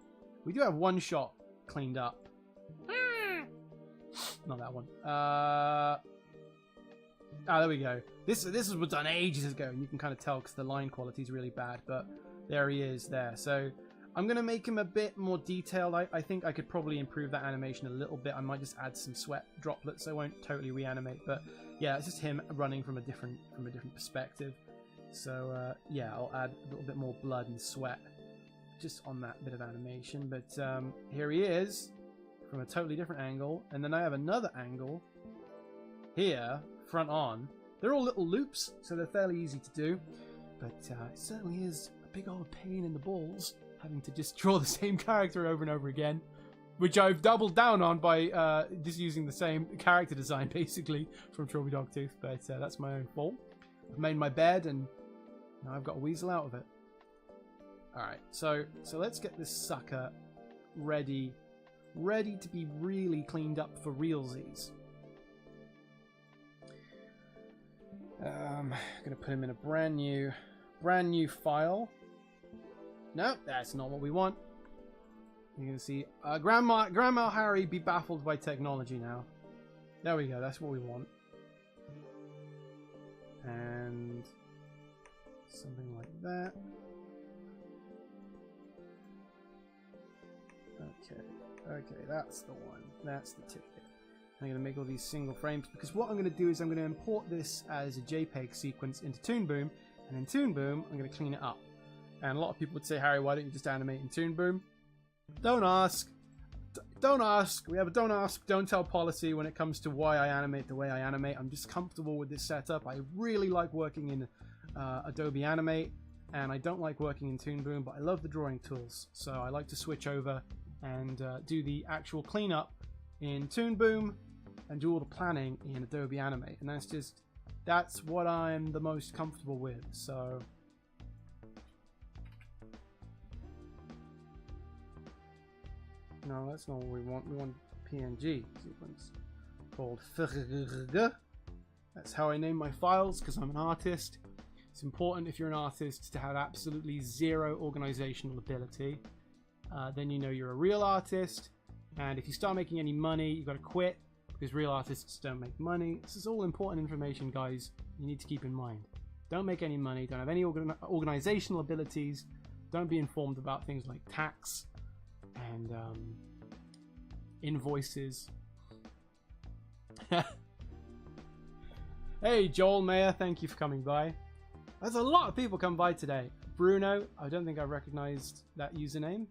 We do have one shot cleaned up. Not that one. There we go. This was done ages ago, and you can kind of tell because the line quality is really bad, but there he is there. So I'm going to make him a bit more detailed. I think I could probably improve that animation a little bit. I might just add some sweat droplets. I won't totally reanimate, but yeah, it's just him running from a different perspective. So yeah, I'll add a little bit more blood and sweat just on that bit of animation. But here he is from a totally different angle, and then I have another angle here, front on. They're all little loops, so they're fairly easy to do, but it certainly is a big old pain in the balls having to just draw the same character over and over again, which I've doubled down on by just using the same character design basically from Trilby Dogtooth, but that's my own fault. I've made my bed and now I've got a weasel out of it. Alright, so let's get this sucker ready to be really cleaned up for realsies. I'm gonna put him in a brand new file. Nope, that's not what we want. You can see Grandma Harry be baffled by technology now. There we go, that's what we want. And something like that. Okay, that's the one. That's the ticket. I'm going to make all these single frames, because what I'm going to do is I'm going to import this as a JPEG sequence into Toon Boom, and in Toon Boom I'm going to clean it up. And a lot of people would say, Harry, why don't you just animate in Toon Boom? Don't ask. Don't ask. We have a don't ask, don't tell policy when it comes to why I animate the way I animate. I'm just comfortable with this setup. I really like working in Adobe Animate, and I don't like working in Toon Boom, but I love the drawing tools, so I like to switch over and do the actual cleanup in Toon Boom and do all the planning in Adobe Animate. And that's just That's what I'm the most comfortable with. So no, that's not what we want. We want PNG sequence called FRG. That's how I name my files because I'm an artist. It's important if you're an artist to have absolutely zero organizational ability. Then you know you're a real artist. And if you start making any money, you've got to quit because real artists don't make money. This is all important information, guys. You need to keep in mind. Don't make any money. Don't have any organizational abilities. Don't be informed about things like tax and invoices. Hey, Joel Mayer, thank you for coming by. There's a lot of people come by today. Bruno, I don't think I recognized that username.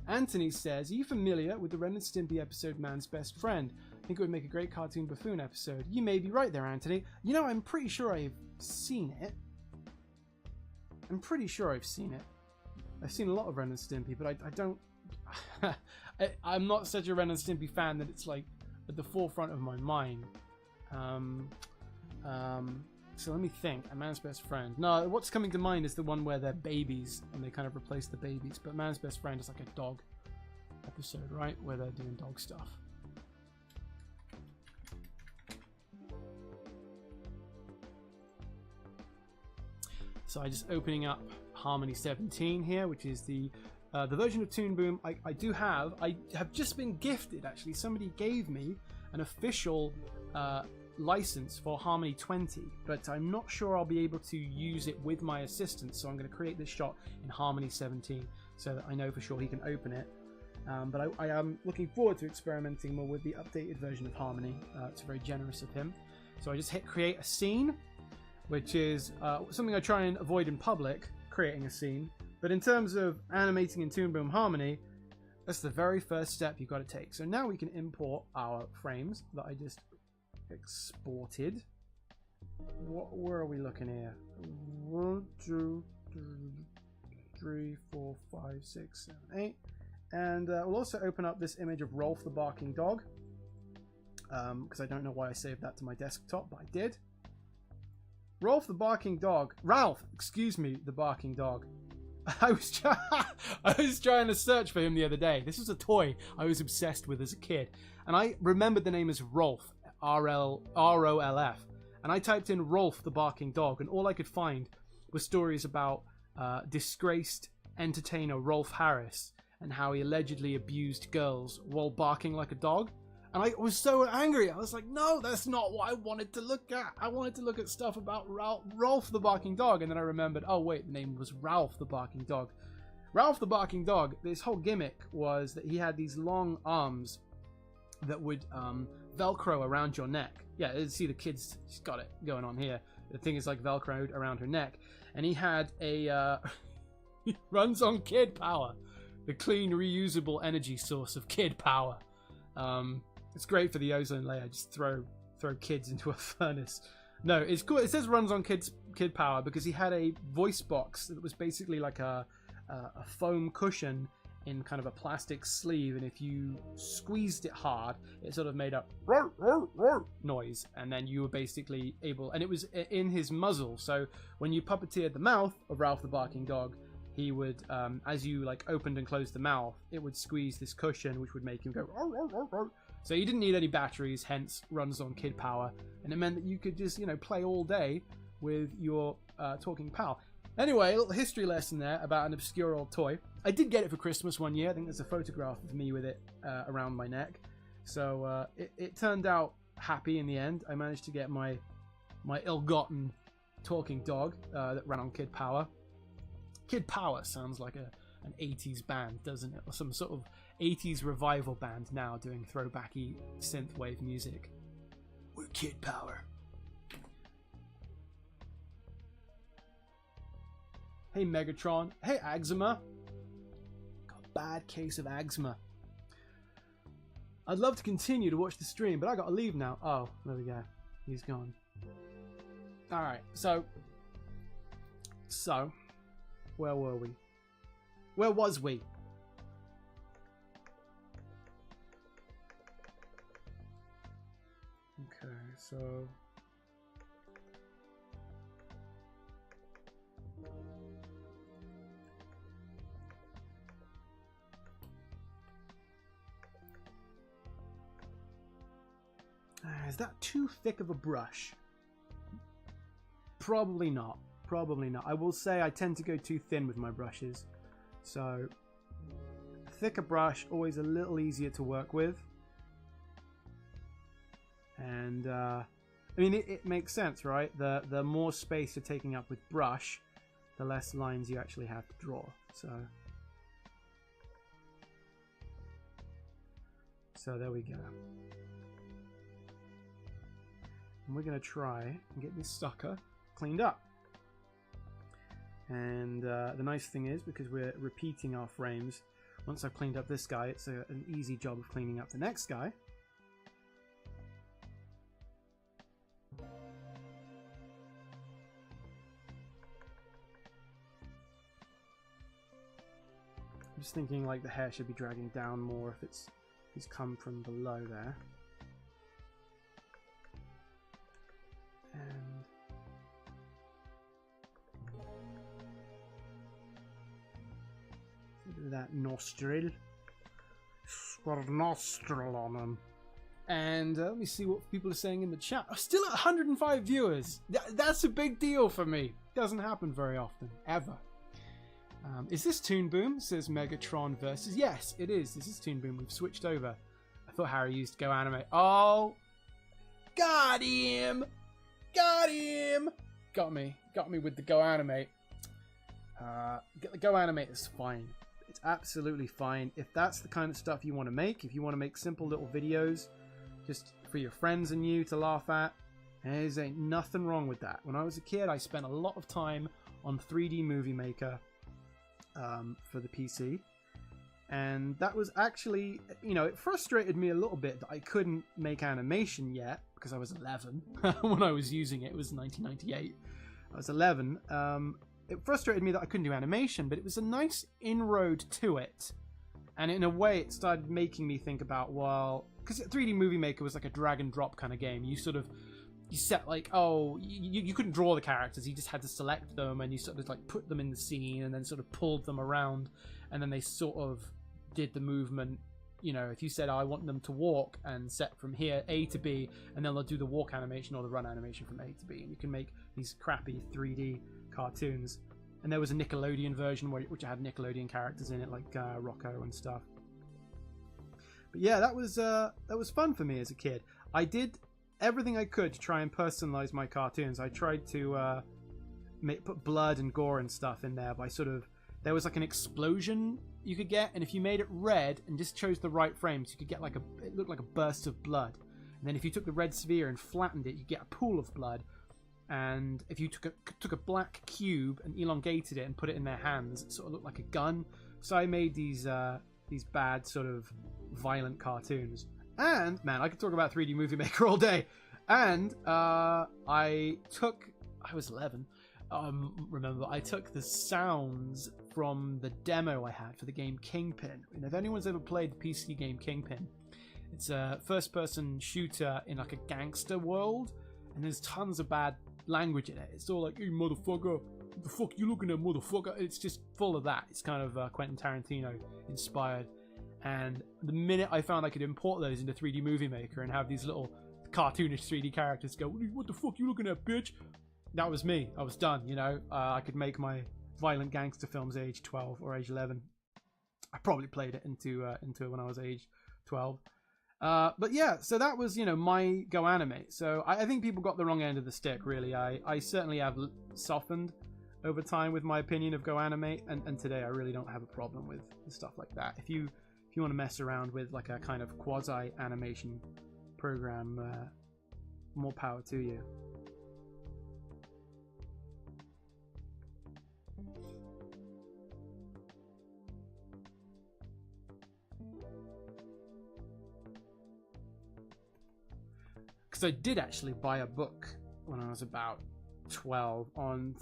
Anthony says, are you familiar with the Ren and Stimpy episode Man's Best Friend? I think it would make a great cartoon Buffoon episode. You may be right there, Anthony. You know, I'm pretty sure I've seen it. I'm pretty sure I've seen it. I've seen a lot of Ren and Stimpy, but I don't... I'm not such a Ren and Stimpy fan that it's like at the forefront of my mind. So let me think. A Man's Best Friend. No, what's coming to mind is the one where they're babies and they kind of replace the babies. But Man's Best Friend is like a dog episode, right? Where they're doing dog stuff. So I'm just opening up Harmony 17 here, which is the version of Toon Boom I have just been gifted, actually. Somebody gave me an official license for Harmony 20, but I'm not sure I'll be able to use it with my assistant, so I'm going to create this shot in Harmony 17 so that I know for sure he can open it. But I am looking forward to experimenting more with the updated version of Harmony. It's very generous of him. So I just hit create a scene, which is something I try and avoid in public, creating a scene. But in terms of animating in Toon Boom Harmony, that's the very first step you've got to take. So now we can import our frames that I just exported. Where are we looking here? 1, 2, 3, 4, 5, 6, 7, 8. And we'll also open up this image of Rolf the Barking Dog. Because I don't know why I saved that to my desktop, but I did. Rolf the Barking Dog. Ralph, excuse me, the Barking Dog. I was trying to search for him the other day. This was a toy I was obsessed with as a kid. And I remembered the name as Rolf, R-O-L-F. And I typed in Rolf the Barking Dog, and all I could find were stories about disgraced entertainer Rolf Harris and how he allegedly abused girls while barking like a dog. And I was so angry. I was like, no, that's not what I wanted to look at. I wanted to look at stuff about Rolf the Barking Dog. And then I remembered, oh, wait, the name was Ralph the Barking Dog. Ralph the Barking Dog, this whole gimmick was that he had these long arms that would Velcro around your neck. Yeah, see the kids, she's got it going on here. The thing is like Velcroed around her neck. And he had a... he runs on kid power. The clean, reusable energy source of kid power. It's great for the ozone layer. Just throw kids into a furnace. No, it's cool. It says runs on kid power because he had a voice box that was basically like a foam cushion in kind of a plastic sleeve, and if you squeezed it hard, it sort of made a noise, and then you were basically able, and it was in his muzzle. So when you puppeteered the mouth of Ralph the Barking Dog, he would, as you like opened and closed the mouth, it would squeeze this cushion, which would make him go. So you didn't need any batteries, hence runs on kid power, and it meant that you could just, play all day with your talking pal. Anyway, a little history lesson there about an obscure old toy. I did get it for Christmas one year. I think there's a photograph of me with it around my neck. So it turned out happy in the end. I managed to get my ill-gotten talking dog that ran on Kid Power. Kid Power sounds like an 80s band, doesn't it? Or some sort of 80s revival band now doing throwbacky synthwave music. We're Kid Power. Hey Megatron. Hey Axima. Got a bad case of eczema. I'd love to continue to watch the stream, but I gotta leave now. Oh, there we go. He's gone. Alright, so where were we? Where was we? Okay, so Is that too thick of a brush? Probably not. Probably not. I will say I tend to go too thin with my brushes. So, a thicker brush, always a little easier to work with. And, I mean, it makes sense, right? The more space you're taking up with brush, the less lines you actually have to draw. So there we go. And we're going to try and get this sucker cleaned up. And the nice thing is, because we're repeating our frames, once I've cleaned up this guy, it's an easy job of cleaning up the next guy. I'm just thinking like the hair should be dragging down more if he's come from below there. And that nostril. It's got a nostril on him. And let me see what people are saying in the chat. Oh, still at 105 viewers. That's a big deal for me. Doesn't happen very often, ever. Is this Toon Boom? Says Megatron versus. Yes, it is. This is Toon Boom. We've switched over. I thought Harry used Go Animate. Oh, got him! Got him! Got me with the Go Animate. The Go Animate is fine. It's absolutely fine. If that's the kind of stuff you want to make, if you want to make simple little videos just for your friends and you to laugh at, there's ain't nothing wrong with that. When I was a kid, I spent a lot of time on 3D Movie Maker for the PC. And that was actually, you know, it frustrated me a little bit that I couldn't make animation yet because I was 11 when I was using it. It was 1998. I was 11. It frustrated me that I couldn't do animation, but it was a nice inroad to it. And in a way, it started making me think about, well, because 3D Movie Maker was like a drag and drop kind of game. You set like, oh, you couldn't draw the characters. You just had to select them and you sort of like put them in the scene and then sort of pulled them around. And then they sort of did the movement. You know, if you said, oh, I want them to walk and set from here, A to B, and then they'll do the walk animation or the run animation from A to B. And you can make these crappy 3D cartoons. And there was a Nickelodeon version which had Nickelodeon characters in it, like Rocco and stuff. But yeah, that was fun for me as a kid. I did everything I could to try and personalize my cartoons. I tried to put blood and gore and stuff in there by there was like an explosion you could get, and if you made it red and just chose the right frames, you could get like it looked like a burst of blood. And then if you took the red sphere and flattened it, you get a pool of blood. And if you took a black cube and elongated it and put it in their hands, it sort of looked like a gun. So I made these bad sort of violent cartoons. And man, I could talk about 3D Movie Maker all day. And I was 11. Remember, I took the sounds from the demo I had for the game Kingpin. And if anyone's ever played the PC game Kingpin, it's a first-person shooter in like a gangster world, and there's tons of bad language in it. It's all like, hey, motherfucker, what the fuck you looking at, motherfucker? It's just full of that. It's kind of Quentin Tarantino inspired. And the minute I found I could import those into 3D Movie Maker and have these little cartoonish 3D characters go, what the fuck you looking at, bitch? That was me. I was done, you know. I could make my violent gangster films age 12 or age 11. I probably played it into when I was age 12. But yeah, so that was, you know, my Go Animate. So I think people got the wrong end of the stick, really. I certainly have softened over time with my opinion of Go Animate, and today I really don't have a problem with stuff like that. If you want to mess around with like a kind of quasi animation program, more power to you. Because I did actually buy a book when I was about 12 on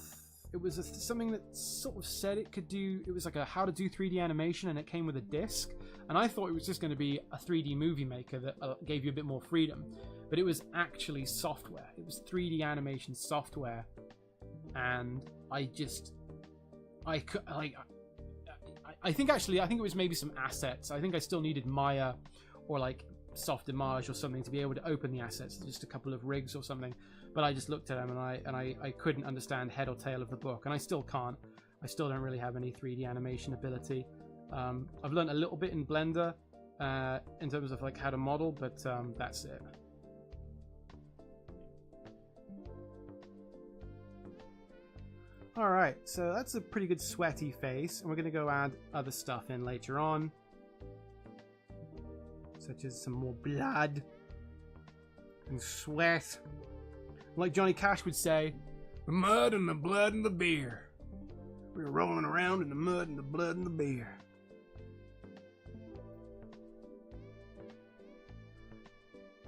it was something that sort of said it could do, it was like a how to do 3D animation, and it came with a disc, and I thought it was just going to be a 3D movie maker that gave you a bit more freedom, but it was actually software. It was 3D animation software, and I think it was maybe some assets. I think I still needed Maya or like soft image or something to be able to open the assets, just a couple of rigs or something. But I just looked at them and I couldn't understand head or tail of the book, and I still can't. I still don't really have any 3D animation ability. I've learned a little bit in Blender in terms of like how to model, but that's it. Alright, so that's a pretty good sweaty face, and we're going to go add other stuff in later on, such as some more blood and sweat. Like Johnny Cash would say, the mud and the blood and the beer. We were rolling around in the mud and the blood and the beer.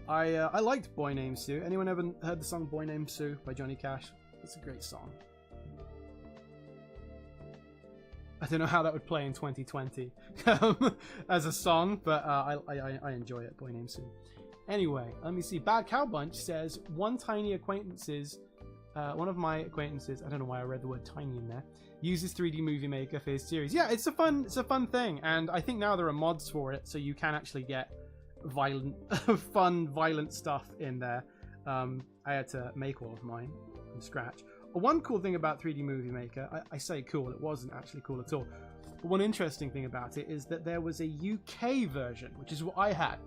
I liked Boy Named Sue. Anyone ever heard the song Boy Named Sue by Johnny Cash? It's a great song. I don't know how that would play in 2020 as a song, but I enjoy it, Boy Named Sue. Anyway, let me see. Bad Cow Bunch says, one of my acquaintances, I don't know why I read the word tiny in there, uses 3D Movie Maker for his series. Yeah, it's a fun thing, and I think now there are mods for it, so you can actually get violent stuff in there. I had to make all of mine from scratch. One cool thing about 3D Movie Maker, I say cool, it wasn't actually cool at all. But one interesting thing about it is that there was a UK version, which is what I had.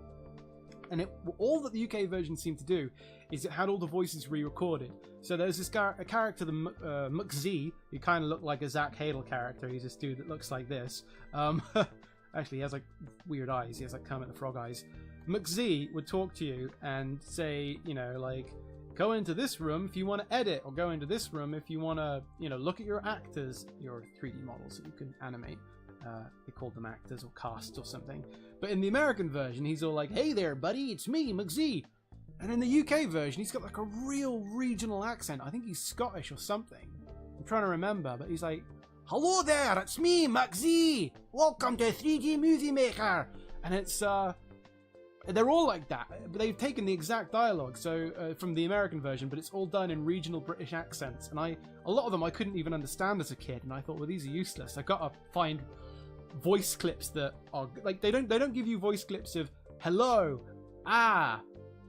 And all that the UK version seemed to do is it had all the voices re-recorded. So there's this a character, the McZ, who kind of looked like a Zach Hadel character. He's this dude that looks like this. Actually, he has like weird eyes. He has like Kermit the Frog eyes. McZ would talk to you and say, you know, like, go into this room if you want to edit, or go into this room if you want to, you know, look at your actors, your 3D models that you can animate. They called them actors or casts or something. But in the American version, he's all like, hey there, buddy, it's me, McZ. And in the UK version, he's got like a real regional accent. I think he's Scottish or something. I'm trying to remember, but he's like, hello there, it's me, McZ. Welcome to 3D Movie Maker. And it's, they're all like that, but they've taken the exact dialogue from the American version, but it's all done in regional British accents. And a lot of them I couldn't even understand as a kid, and I thought, well, these are useless. I gotta find voice clips that are like they don't give you voice clips of hello,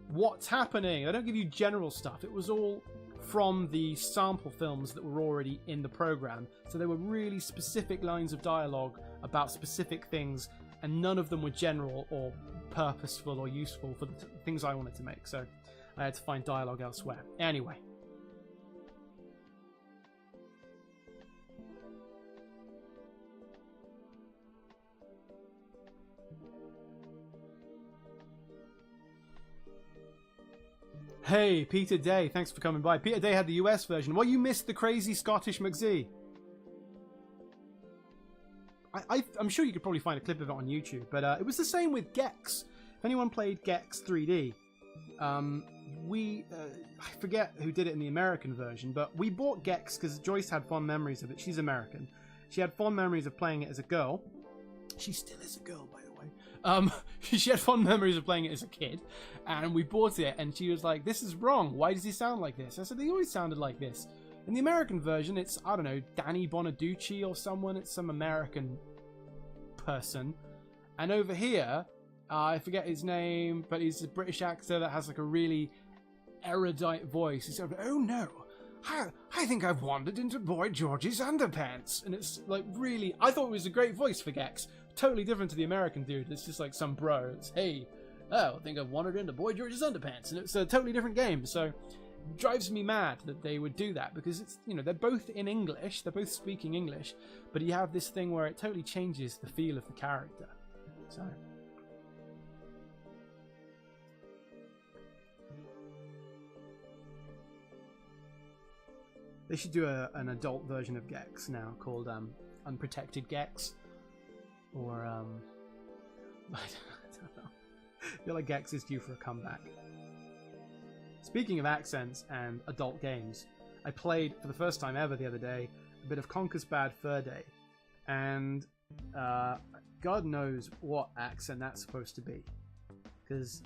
what's happening. They don't give you general stuff. It was all from the sample films that were already in the program, so there were really specific lines of dialogue about specific things, and none of them were general or purposeful or useful for the things I wanted to make, so I had to find dialogue elsewhere. Anyway. Hey, Peter Day, thanks for coming by. Peter Day had the US version. Well, you missed the crazy Scottish McZ. I'm sure you could probably find a clip of it on YouTube, but it was the same with Gex. If anyone played Gex 3D, I forget who did it in the American version, but we bought Gex because Joyce had fond memories of it. She's American. She had fond memories of playing it as a girl. She still is a girl, by the way. She had fond memories of playing it as a kid, and we bought it, and she was like, this is wrong. Why does he sound like this? I said, they always sounded like this. In the American version, it's, I don't know, Danny Bonaducci or someone. It's some American person. And over here, I forget his name, but he's a British actor that has like a really erudite voice. He's sort of, oh no, I think I've wandered into Boy George's underpants. And it's like really, I thought it was a great voice for Gex. Totally different to the American dude. It's just like some bro. It's, hey, I think I've wandered into Boy George's underpants. And it's a totally different game. So it drives me mad that they would do that, because it's, you know, they're both in English. They're both speaking English, but you have this thing where it totally changes the feel of the character. So... they should do an adult version of Gex now called Unprotected Gex. Or, I don't know. I feel like Gex is due for a comeback. Speaking of accents and adult games, I played for the first time ever the other day a bit of Conker's Bad Fur Day. And God knows what accent that's supposed to be. Because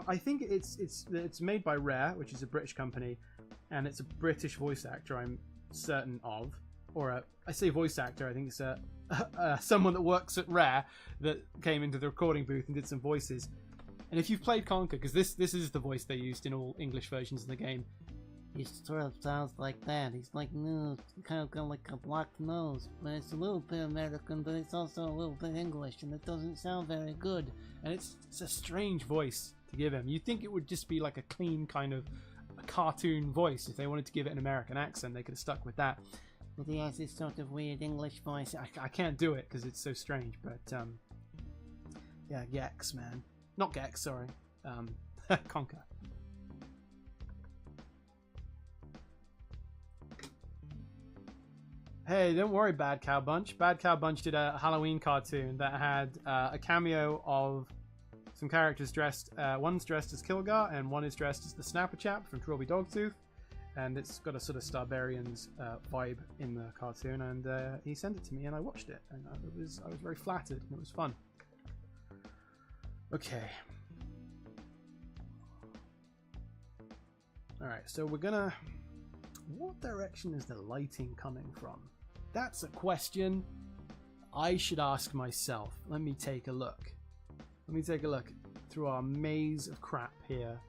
I think it's made by Rare, which is a British company. And it's a British voice actor, I'm certain of. Or I say voice actor, I think it's someone that works at Rare that came into the recording booth and did some voices. And if you've played Conker, because this is the voice they used in all English versions of the game. He sort of sounds like that. He's like, no, kind of got like a blocked nose, but it's a little bit American, but it's also a little bit English, and it doesn't sound very good. And it's a strange voice to give him. You'd think it would just be like a clean kind of a cartoon voice. If they wanted to give it an American accent, they could have stuck with that. But he has this sort of weird English voice. I can't do it because it's so strange, but yeah, Gex, man. Not Gex, sorry. Conker. Hey, don't worry, Bad Cow Bunch. Bad Cow Bunch did a Halloween cartoon that had a cameo of some characters dressed. One's dressed as Kilgar, and one is dressed as the Snapper Chap from Trilby Dogtooth. And it's got a sort of Starbarians vibe in the cartoon. And he sent it to me, and I watched it, and I was very flattered, and it was fun. Okay. All right, so we're gonna. What direction is the lighting coming from? That's a question I should ask myself. Let me take a look. Let me take a look through our maze of crap here.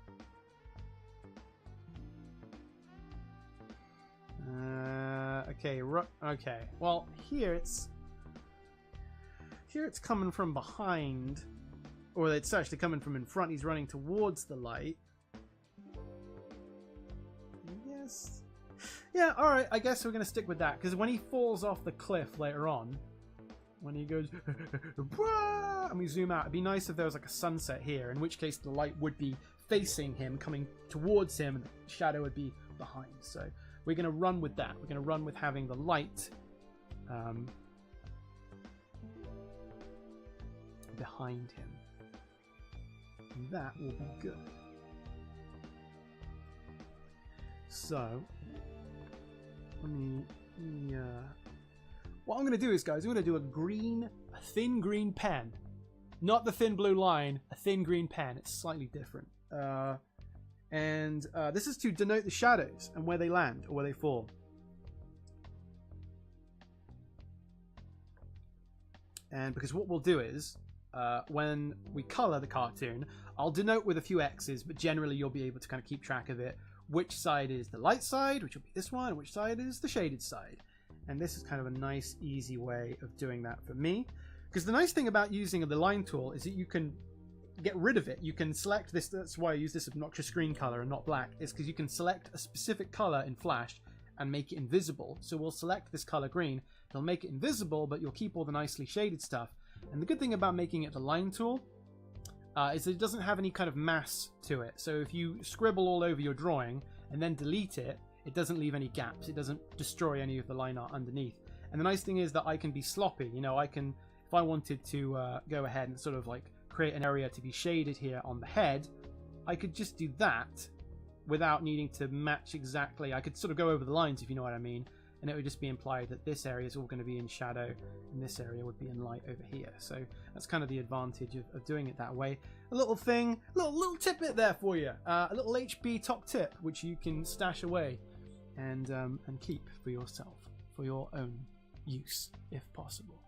Okay, okay. Well, here it's coming from behind, or it's actually coming from in front. He's running towards the light. Yes. Yeah, alright, I guess we're going to stick with that, because when he falls off the cliff later on, when he goes, and we zoom out, it'd be nice if there was like a sunset here, in which case the light would be facing him, coming towards him, and the shadow would be behind. So we're going to run with that. We're going to run with having the light behind him. And that will be good. So, what I'm going to do is, guys, I'm going to do a thin green pen. Not the thin blue line, a thin green pen. It's slightly different. This is to denote the shadows and where they land or where they fall. And because what we'll do is, when we color the cartoon, I'll denote with a few X's, but generally you'll be able to kind of keep track of it. Which side is the light side, which will be this one, and which side is the shaded side. And this is kind of a nice, easy way of doing that for me. Because the nice thing about using the line tool is that you can get rid of it. You can select this, that's why I use this obnoxious green color and not black, is because you can select a specific color in Flash and make it invisible. So we'll select this color green, it'll make it invisible, but you'll keep all the nicely shaded stuff. And the good thing about making it the line tool is that it doesn't have any kind of mass to it. So if you scribble all over your drawing and then delete it, it doesn't leave any gaps. It doesn't destroy any of the line art underneath. And the nice thing is that I can be sloppy. You know, I can, if I wanted to go ahead and sort of like create an area to be shaded here on the head, I could just do that without needing to match exactly. I could sort of go over the lines, if you know what I mean, and it would just be implied that this area is all going to be in shadow and this area would be in light over here. So that's kind of the advantage of doing it that way. A little thing, little tidbit there for you. A little HB top tip, which you can stash away and keep for yourself, for your own use, if possible.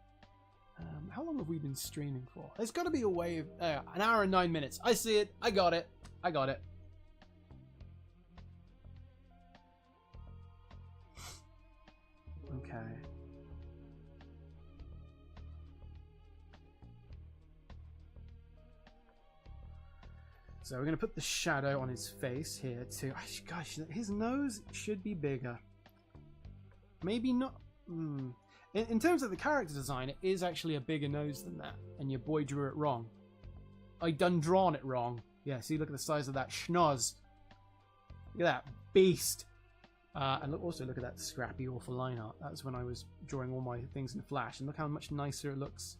How long have we been streaming for? There's got to be a way of... an hour and 9 minutes. I see it. I got it. I got it. Okay. So we're going to put the shadow on his face here too. Gosh, his nose should be bigger. Maybe not... In terms of the character design, it is actually a bigger nose than that. And your boy drew it wrong. I done drawn it wrong. Yeah, see, look at the size of that schnoz. Look at that beast. And also look at that scrappy, awful line art. That's when I was drawing all my things in Flash. And look how much nicer it looks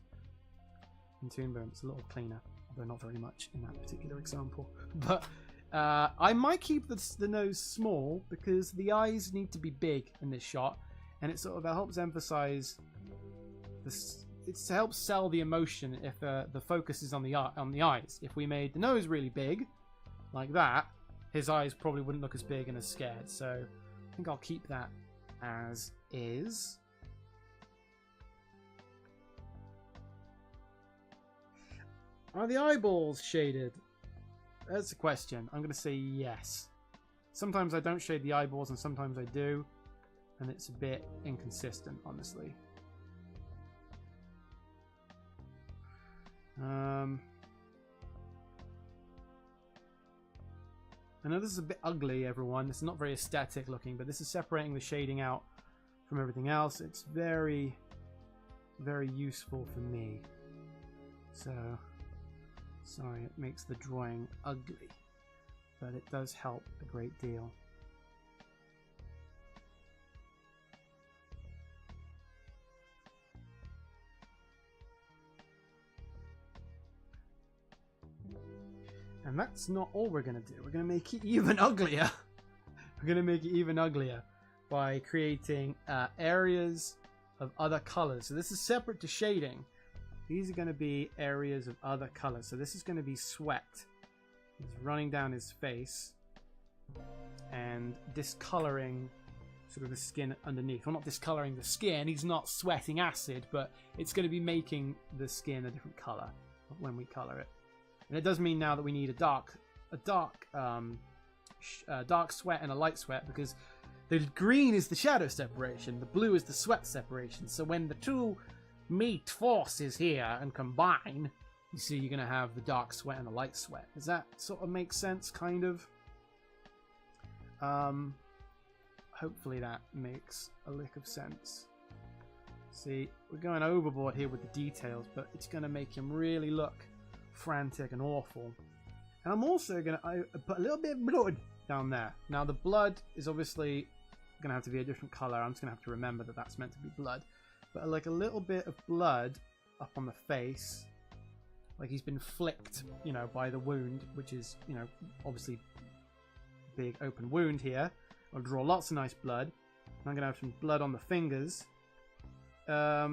in Toon Boom. It's a little cleaner. Although not very much in that particular example. But I might keep the nose small because the eyes need to be big in this shot. And it sort of helps emphasize this. It helps sell the emotion if the focus is on the eyes. If we made the nose really big, like that, his eyes probably wouldn't look as big and as scared. So I think I'll keep that as is. Are the eyeballs shaded? That's the question. I'm going to say yes. Sometimes I don't shade the eyeballs and sometimes I do. And it's a bit inconsistent, honestly. I know this is a bit ugly, everyone. It's not very aesthetic looking, but this is separating the shading out from everything else. It's very, very useful for me. So, sorry, it makes the drawing ugly, but it does help a great deal. And that's not all we're going to do. We're going to make it even uglier. We're going to make it even uglier by creating areas of other colors. So this is separate to shading. These are going to be areas of other colors. So this is going to be sweat. He's running down his face and discoloring sort of the skin underneath. Well, not discoloring the skin. He's not sweating acid, but it's going to be making the skin a different color when we color it. And it does mean now that we need a dark sweat and a light sweat, because the green is the shadow separation, the blue is the sweat separation. So when the two meet forces here and combine, you see you're going to have the dark sweat and the light sweat. Does that sort of make sense, kind of? Hopefully that makes a lick of sense. See, we're going overboard here with the details, but it's going to make him really look frantic and awful. And I'm also going to put a little bit of blood down there. Now the blood is obviously going to have to be a different color. I'm just going to have to remember that that's meant to be blood. But like a little bit of blood up on the face, like he's been flicked, you know, by the wound, which is, you know, obviously big open wound here. I'll draw lots of nice blood. I'm going to have some blood on the fingers. There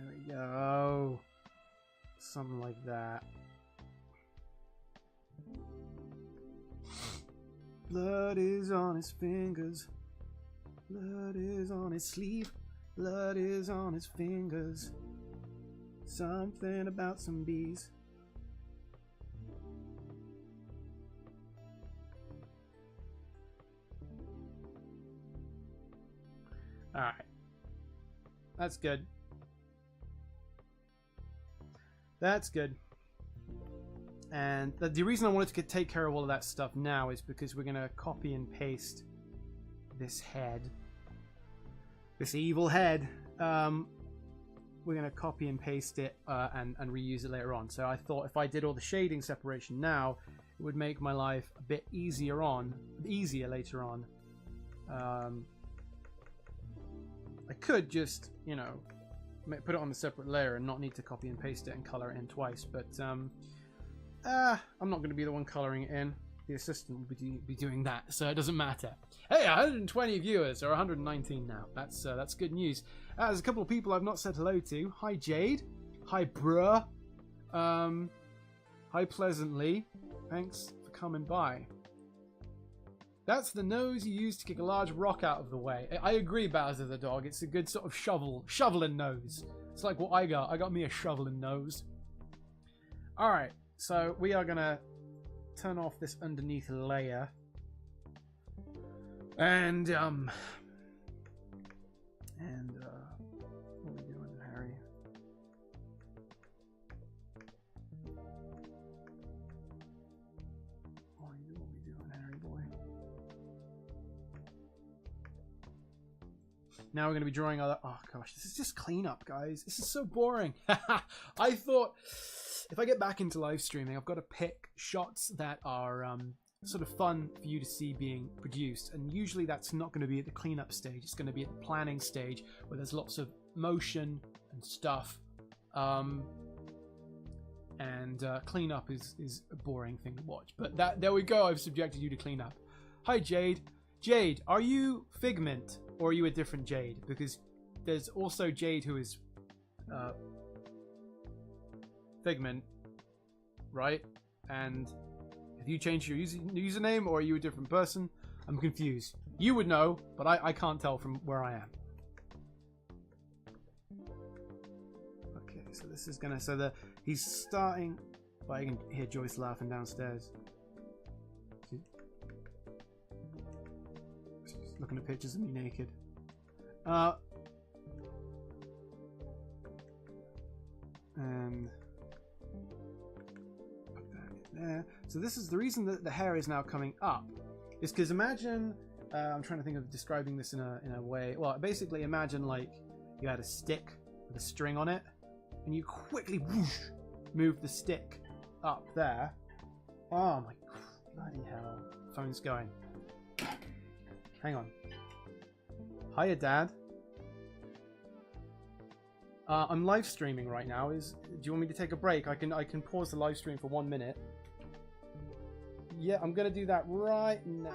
we go. Something like that. Blood is on his fingers. Blood is on his sleeve. Blood is on his fingers. Something about some bees. Alright. That's good. That's good. And the reason I wanted to take care of all of that stuff now is because we're going to copy and paste this head. This evil head. We're going to copy and paste it and reuse it later on. So I thought if I did all the shading separation now, it would make my life a bit easier later on. I could just, you know, put it on a separate layer and not need to copy and paste it and color it in twice, but I'm not going to be the one coloring it in. The assistant will be doing that, so it doesn't matter. Hey, 120 viewers, or 119 now. That's good news. There's a couple of people I've not said hello to. Hi Jade. Hi bruh. Hi Pleasantly. Thanks for coming by. That's the nose you use to kick a large rock out of the way. I agree, Bowser the dog. It's a good sort of shoveling nose. It's like what I got. I got me a shoveling nose. Alright, so we are going to turn off this underneath layer. And, what are we doing, Harry? What are we doing, Harry boy? Now we're going to be drawing other... Oh, gosh. This is just cleanup, guys. This is so boring. I thought if I get back into live streaming, I've got to pick shots that are sort of fun for you to see being produced. And usually that's not going to be at the cleanup stage. It's going to be at the planning stage where there's lots of motion and stuff. Cleanup is a boring thing to watch. But there we go. I've subjected you to cleanup. Hi, Jade. Jade, are you Figment? Or are you a different Jade? Because there's also Jade who is Figment, right? And have you changed your username, or are you a different person? I'm confused. You would know, but I can't tell from where I am. Okay, so this is gonna... So he's starting But I can hear Joyce laughing downstairs. She's looking at pictures of me naked. And put that in there. So this is the reason that the hair is now coming up. Is because imagine, I'm trying to think of describing this in a way. Well, basically imagine like you had a stick with a string on it, and you quickly whoosh, move the stick up there. Oh my bloody hell! Phone's going. Hang on. Hiya, Dad. I'm live streaming right now. Do you want me to take a break? I can pause the live stream for 1 minute. Yeah, I'm gonna do that right now.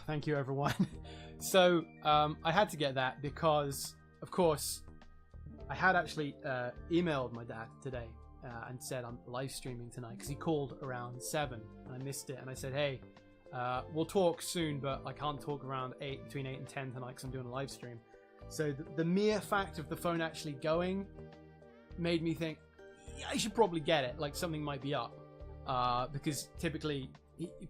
Thank you, everyone. So I had to get that because, of course, I had actually emailed my dad today and said I'm live streaming tonight because he called around 7 and I missed it. And I said, hey, we'll talk soon, but I can't talk around between 8 and 10 tonight because I'm doing a live stream. So the mere fact of the phone actually going made me think, yeah, I should probably get it. Like something might be up because typically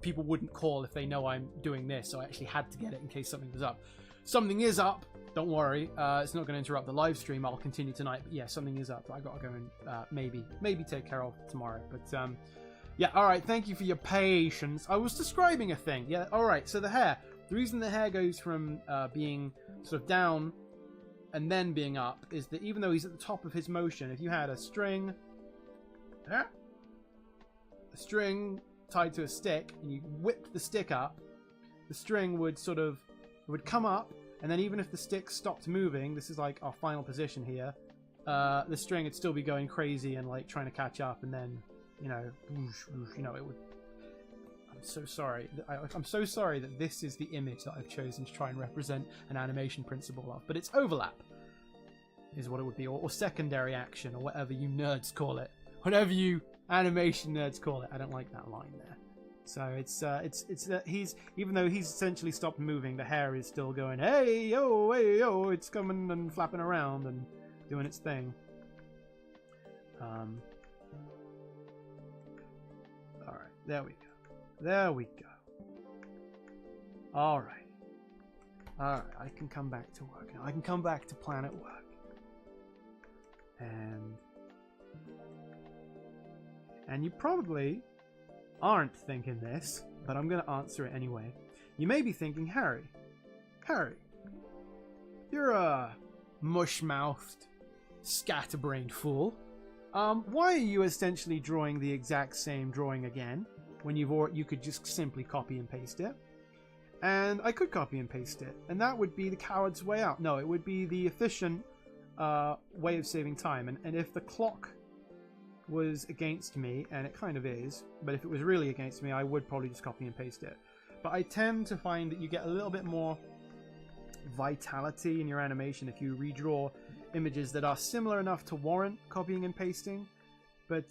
people wouldn't call if they know I'm doing this, so I actually had to get it in case something was up. Something is up, don't worry. It's not going to interrupt the live stream. I'll continue tonight, but yeah, something is up. I got to go and maybe take care of tomorrow. But yeah, all right, thank you for your patience. I was describing a thing. Yeah, all right, so the hair. The reason the hair goes from being sort of down and then being up is that even though he's at the top of his motion, if you had a string tied to a stick and you whipped the stick up, the string would would come up, and then even if the stick stopped moving, this is like our final position here, the string would still be going crazy and like trying to catch up, and then whoosh, whoosh, it would. I'm so sorry. I'm so sorry that this is the image that I've chosen to try and represent an animation principle of, but it's overlap is what it would be, or secondary action, or whatever you nerds call it, whatever you animation nerds call it. I don't like that line there. So it's that he's, even though he's essentially stopped moving, the hair is still going, hey yo, it's coming and flapping around and doing its thing. All right, there we go. All right, I can come back to work now. I can come back to planet work. And you probably aren't thinking this, but I'm going to answer it anyway. You may be thinking, Harry, you're a mush-mouthed, scatterbrained fool. Why are you essentially drawing the exact same drawing again when you could just simply copy and paste it? And I could copy and paste it, and that would be the coward's way out. No, it would be the efficient way of saving time. And if the clock was against me, and it kind of is, but if it was really against me, I would probably just copy and paste it. But I tend to find that you get a little bit more vitality in your animation if you redraw images that are similar enough to warrant copying and pasting, but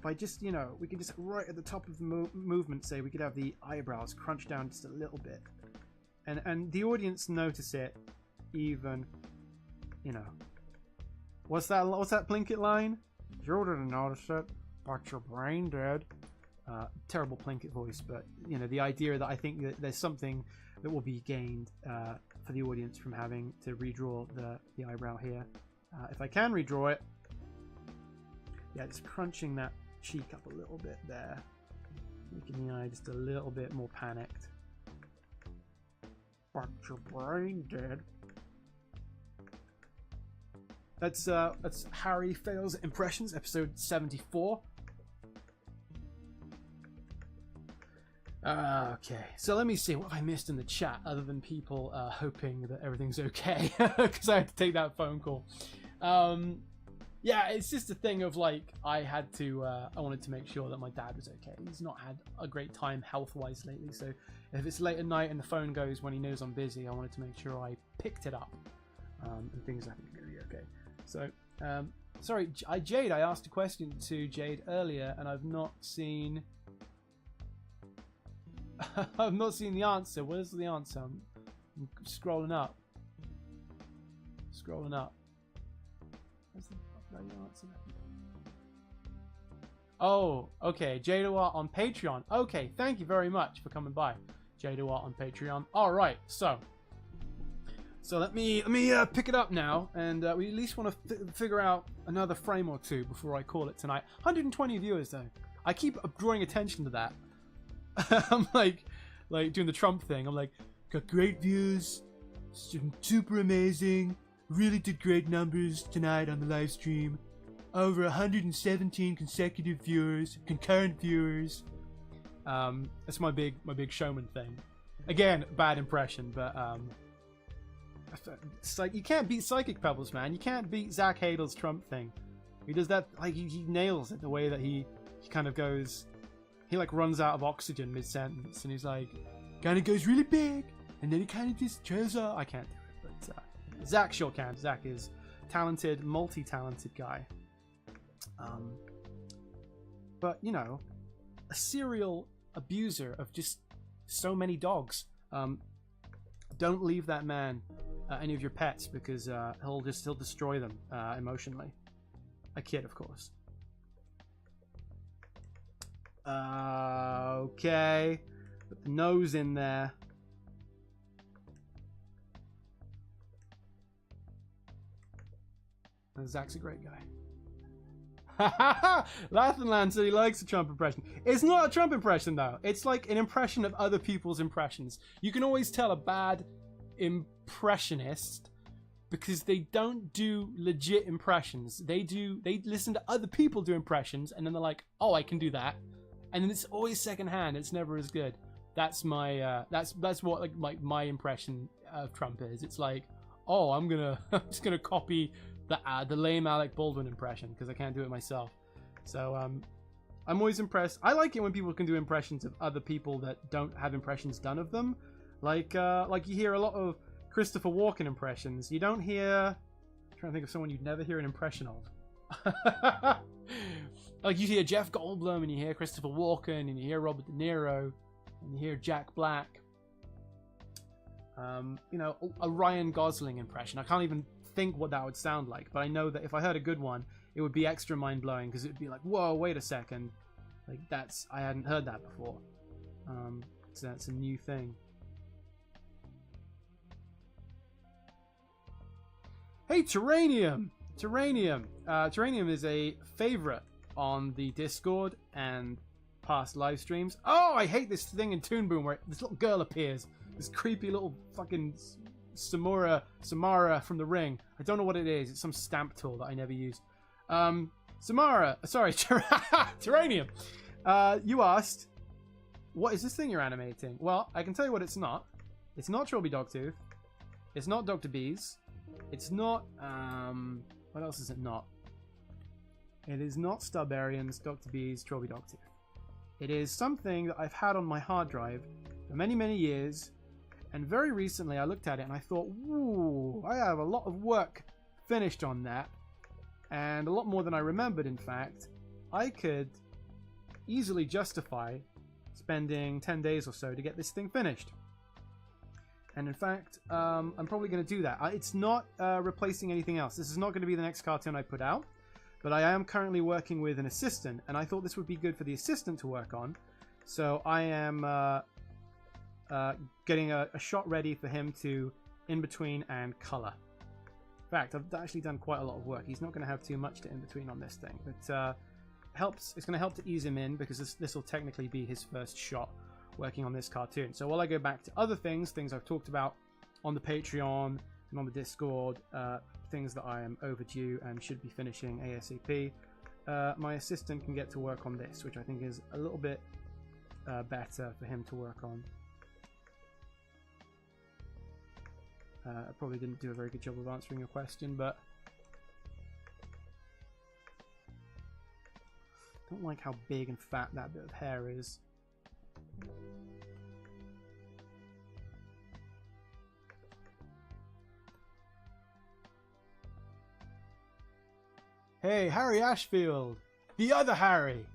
by just, you know, we can just right at the top of the movement say we could have the eyebrows crunched down just a little bit. And the audience notice it even, you know. What's that Plinkett line? You didn't notice it, but your brain did. Terrible Plinkett voice, but, you know, the idea that I think that there's something that will be gained for the audience from having to redraw the eyebrow here. If I can redraw it, yeah, just crunching that cheek up a little bit there, making the eye just a little bit more panicked. But your brain did. That's Harry Fails Impressions, episode 74. Okay, so let me see what I missed in the chat other than people hoping that everything's okay because I had to take that phone call. Yeah, it's just a thing of like I wanted to make sure that my dad was okay. He's not had a great time health-wise lately, so if it's late at night and the phone goes when he knows I'm busy, I wanted to make sure I picked it up and things are going to be okay. So, sorry, Jade, I asked a question to Jade earlier and I've not seen the answer. Where's the answer? I'm scrolling up. Scrolling up. Where's the answer? Oh, okay. Jadawat on Patreon. Okay, thank you very much for coming by. Jadawat on Patreon. All right, so let me pick it up now, and we at least want to figure out another frame or two before I call it tonight. 120 viewers though. I keep drawing attention to that. I'm like doing the Trump thing. I'm like, got great views, super amazing, really did great numbers tonight on the live stream. Over 117 consecutive viewers, concurrent viewers. That's my big showman thing. Again, bad impression, but it's like you can't beat Psychic Pebbles, man. You can't beat Zach Hadel's Trump thing. He does that, like he nails it. The way that he kind of goes. He like runs out of oxygen mid-sentence and he's like, kind of goes really big and then he kind of just trails off. I can't do it, but Zach sure can. Zach is talented, multi-talented guy. But, you know, a serial abuser of just so many dogs. Don't leave that man any of your pets because he'll destroy them emotionally. A kid, of course. Okay, put the nose in there. Zach's a great guy. Lathanland said he likes a Trump impression. It's not a Trump impression though. It's like an impression of other people's impressions. You can always tell a bad impressionist because they don't do legit impressions. They listen to other people do impressions and then they're like, oh, I can do that. And then it's always secondhand. It's never as good. That's my that's what like my impression of Trump is. It's like, oh, I'm just gonna copy the lame Alec Baldwin impression because I can't do it myself. So I'm always impressed. I like it when people can do impressions of other people that don't have impressions done of them. Like you hear a lot of Christopher Walken impressions. You don't hear. I'm trying to think of someone you'd never hear an impression of. Like you hear Jeff Goldblum and you hear Christopher Walken and you hear Robert De Niro and you hear Jack Black. You know, a Ryan Gosling impression. I can't even think what that would sound like, but I know that if I heard a good one, it would be extra mind-blowing because it would be like, whoa, wait a second. Like I hadn't heard that before. So that's a new thing. Hey, Terranium! Terranium is a favorite on the Discord and past live streams. Oh, I hate this thing in Toon Boom where this little girl appears. This creepy little fucking Samara from The Ring. I don't know what it is. It's some stamp tool that I never used. Samara, sorry, Terranium. You asked, what is this thing you're animating? Well, I can tell you what it's not. It's not Trilby Dogtooth. It's not Dr. Bees. It's not, what else is it not? It is not Starbarians, Dr. Bees, Trilby Dogtooth. It is something that I've had on my hard drive for many, many years. And very recently I looked at it and I thought, ooh, I have a lot of work finished on that. And a lot more than I remembered, in fact. I could easily justify spending 10 days or so to get this thing finished. And in fact, I'm probably going to do that. It's not replacing anything else. This is not going to be the next cartoon I put out. But I am currently working with an assistant, and I thought this would be good for the assistant to work on. So I am getting a shot ready for him to in between and color. In fact, I've actually done quite a lot of work. He's not going to have too much to in between on this thing, but helps. It's going to help to ease him in because this will technically be his first shot working on this cartoon. So while I go back to other things I've talked about on the Patreon and on the Discord, things that I am overdue and should be finishing ASAP, my assistant can get to work on this, which I think is a little bit better for him to work on. I probably didn't do a very good job of answering your question, but I don't like how big and fat that bit of hair is. Hey, Harry Ashfield! The other Harry!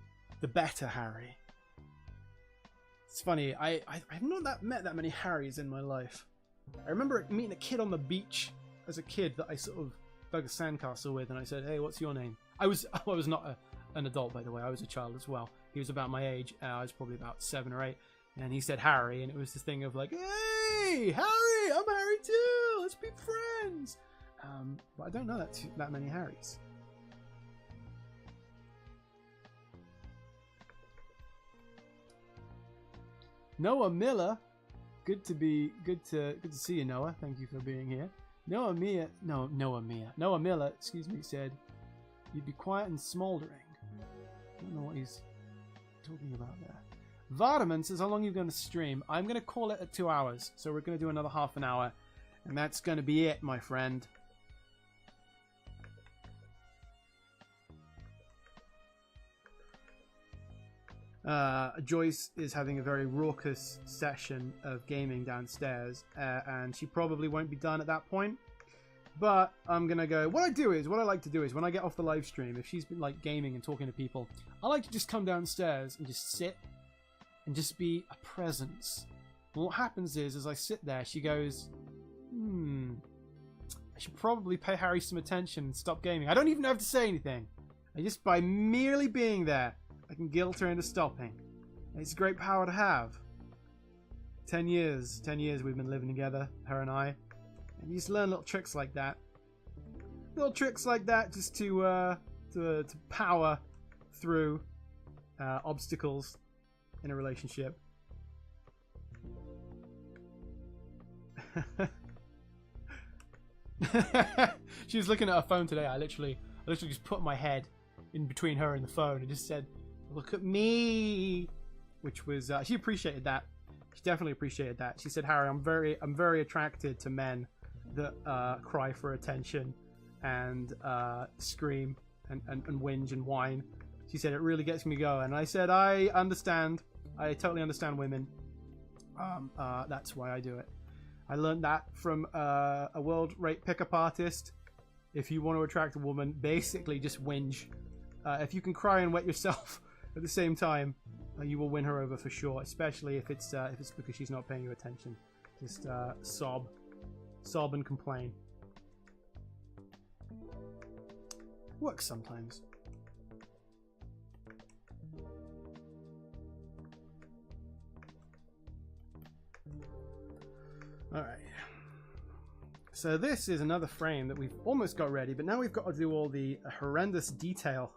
The better Harry. It's funny, I've not met that many Harrys in my life. I remember meeting a kid on the beach as a kid that I sort of dug a sandcastle with, and I said, hey, what's your name? I was not an adult, by the way. I was a child as well. He was about my age. I was probably about 7 or 8. And he said Harry, and it was this thing of like, hey, Harry, I'm Harry too. Let's be friends. But I don't know that many Harrys. Noah Miller, good to see you, Noah. Thank you for being here. Noah Miller, excuse me, said you'd be quiet and smoldering. I don't know what he's talking about there. Vardaman says, how long are you going to stream? I'm going to call it at 2 hours, so we're going to do another half an hour, and that's going to be it, my friend. Joyce is having a very raucous session of gaming downstairs, and she probably won't be done at that point. But I'm gonna go. What I like to do is when I get off the live stream, if she's been like gaming and talking to people, I like to just come downstairs and just sit and just be a presence. And what happens is, as I sit there, she goes, I should probably pay Harry some attention and stop gaming. I don't even have to say anything. Just by merely being there, I can guilt her into stopping. It's a great power to have. 10 years we've been living together, her and I. And you just learn little tricks like that. Little tricks like that just to power through obstacles in a relationship. She was looking at her phone today. I literally just put my head in between her and the phone and just said, look at me, which was she appreciated that. She definitely appreciated that. She said, Harry, I'm very attracted to men that cry for attention and scream and whinge and whine. She said, it really gets me going. And I said, I understand. I totally understand women. That's why I do it. I learned that from a world rate pickup artist. If you want to attract a woman, basically just whinge. If you can cry and wet yourself at the same time, you will win her over for sure. Especially if it's because she's not paying you attention. Just sob and complain. Works sometimes. Alright. So this is another frame that we've almost got ready, but now we've got to do all the horrendous detail,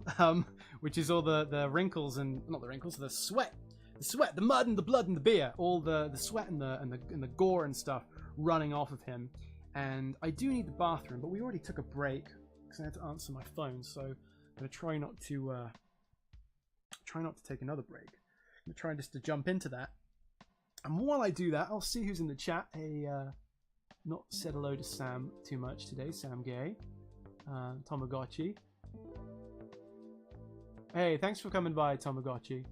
which is all the wrinkles and not the wrinkles, the sweat, the mud and the blood and the beer, all the sweat and the gore and stuff running off of him. And I do need the bathroom, but we already took a break because I had to answer my phone, so I'm gonna try not to take another break. I'm gonna try just to jump into that. And while I do that, I'll see who's in the chat. Not said hello to Sam too much today. Sam Gay, Tamagotchi. Hey, thanks for coming by, Tamagotchi.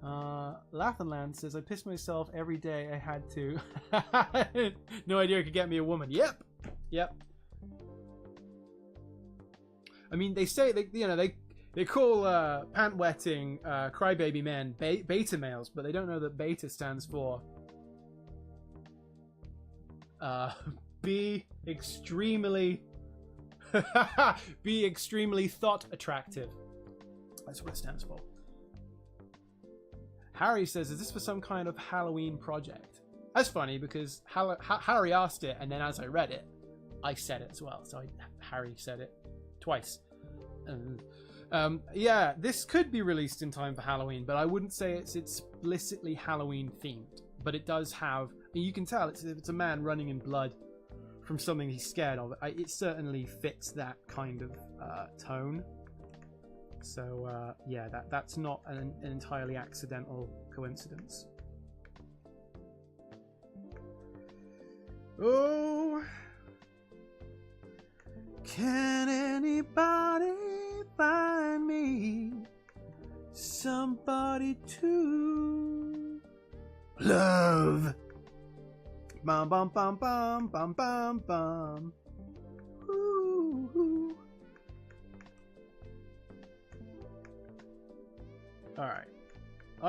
Lathanland says, I piss myself every day I had to. No idea it could get me a woman. Yep. I mean, they say, They call pant-wetting crybaby men beta males, but they don't know that beta stands for be extremely be extremely thought attractive. That's what it stands for. Harry says, is this for some kind of Halloween project? That's funny because Harry asked it, and then as I read it, I said it as well. So Harry said it twice. And yeah, this could be released in time for Halloween, but I wouldn't say it's explicitly Halloween themed. But it does have, you can tell it's a man running in blood from something he's scared of. It certainly fits that kind of tone. So yeah, that's not an entirely accidental coincidence. Oh, can anybody find me somebody to love? Bum bum bum bum bum bum bum. Ooh, ooh. All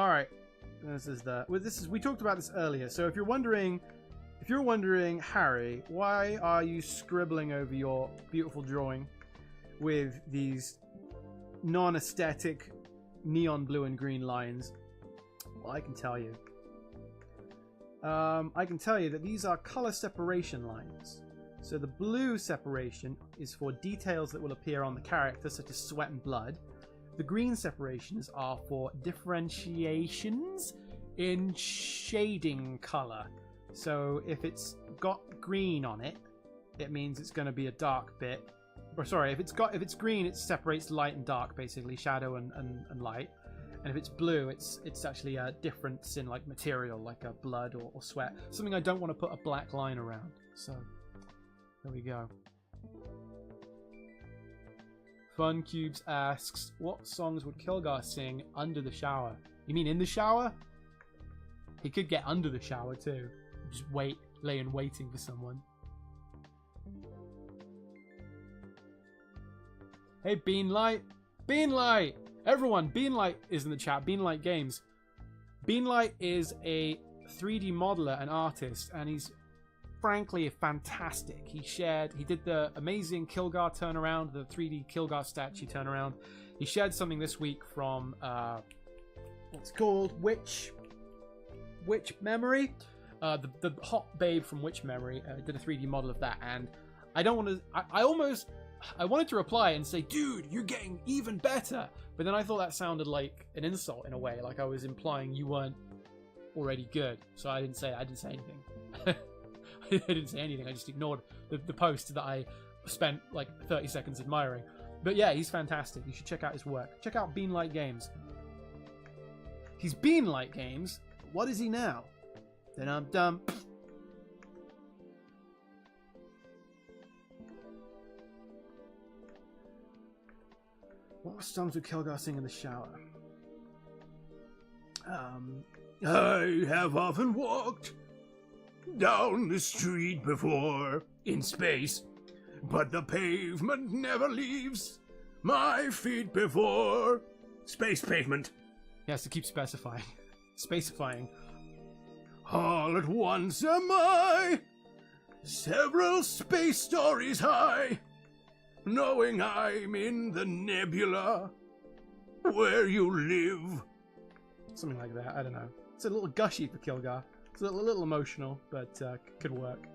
right. We talked about this earlier. So if you're wondering, Harry, why are you scribbling over your beautiful drawing with these non-aesthetic neon blue and green lines? Well, I can tell you. That these are color separation lines. So the blue separation is for details that will appear on the character, such as sweat and blood. The green separations are for differentiations in shading color. So if it's got green on it, it means it's going to be a dark bit. Or sorry, if it's green, it separates light and dark, basically shadow and light. And if it's blue, it's actually a difference in like material, like a blood or sweat. Something I don't want to put a black line around. So there we go. Fun Cubes asks, what songs would Kilgar sing under the shower? You mean in the shower? He could get under the shower too. Just lay waiting for someone. Hey, Beanlight! Beanlight! Everyone, Beanlight is in the chat. Beanlight Games. Beanlight is a 3D modeler and artist, and he's frankly fantastic. He did the amazing Kilgar turnaround, the 3D Kilgar statue turnaround. He shared something this week from what's it called? Witch Memory. The hot babe from Witch Memory did a 3D model of that, and I don't want to. I wanted to reply and say, dude, you're getting even better. But then I thought that sounded like an insult in a way, like I was implying you weren't already good. So I didn't say anything. I didn't say anything. I just ignored the post that I spent like 30 seconds admiring. But yeah, he's fantastic. You should check out his work. Check out Beanlight Games. He's Beanlight Games. What is he now? Then I'm dumb. What songs would Kilgar sing in the shower? I have often walked down the street before in space, but the pavement never leaves my feet before. Space pavement. He has to keep specifying. Spacifying. All at once am I several space stories high, knowing I'm in the nebula where you live. Something like that, I don't know. It's a little gushy for Kilgar. It's a little emotional, but could work.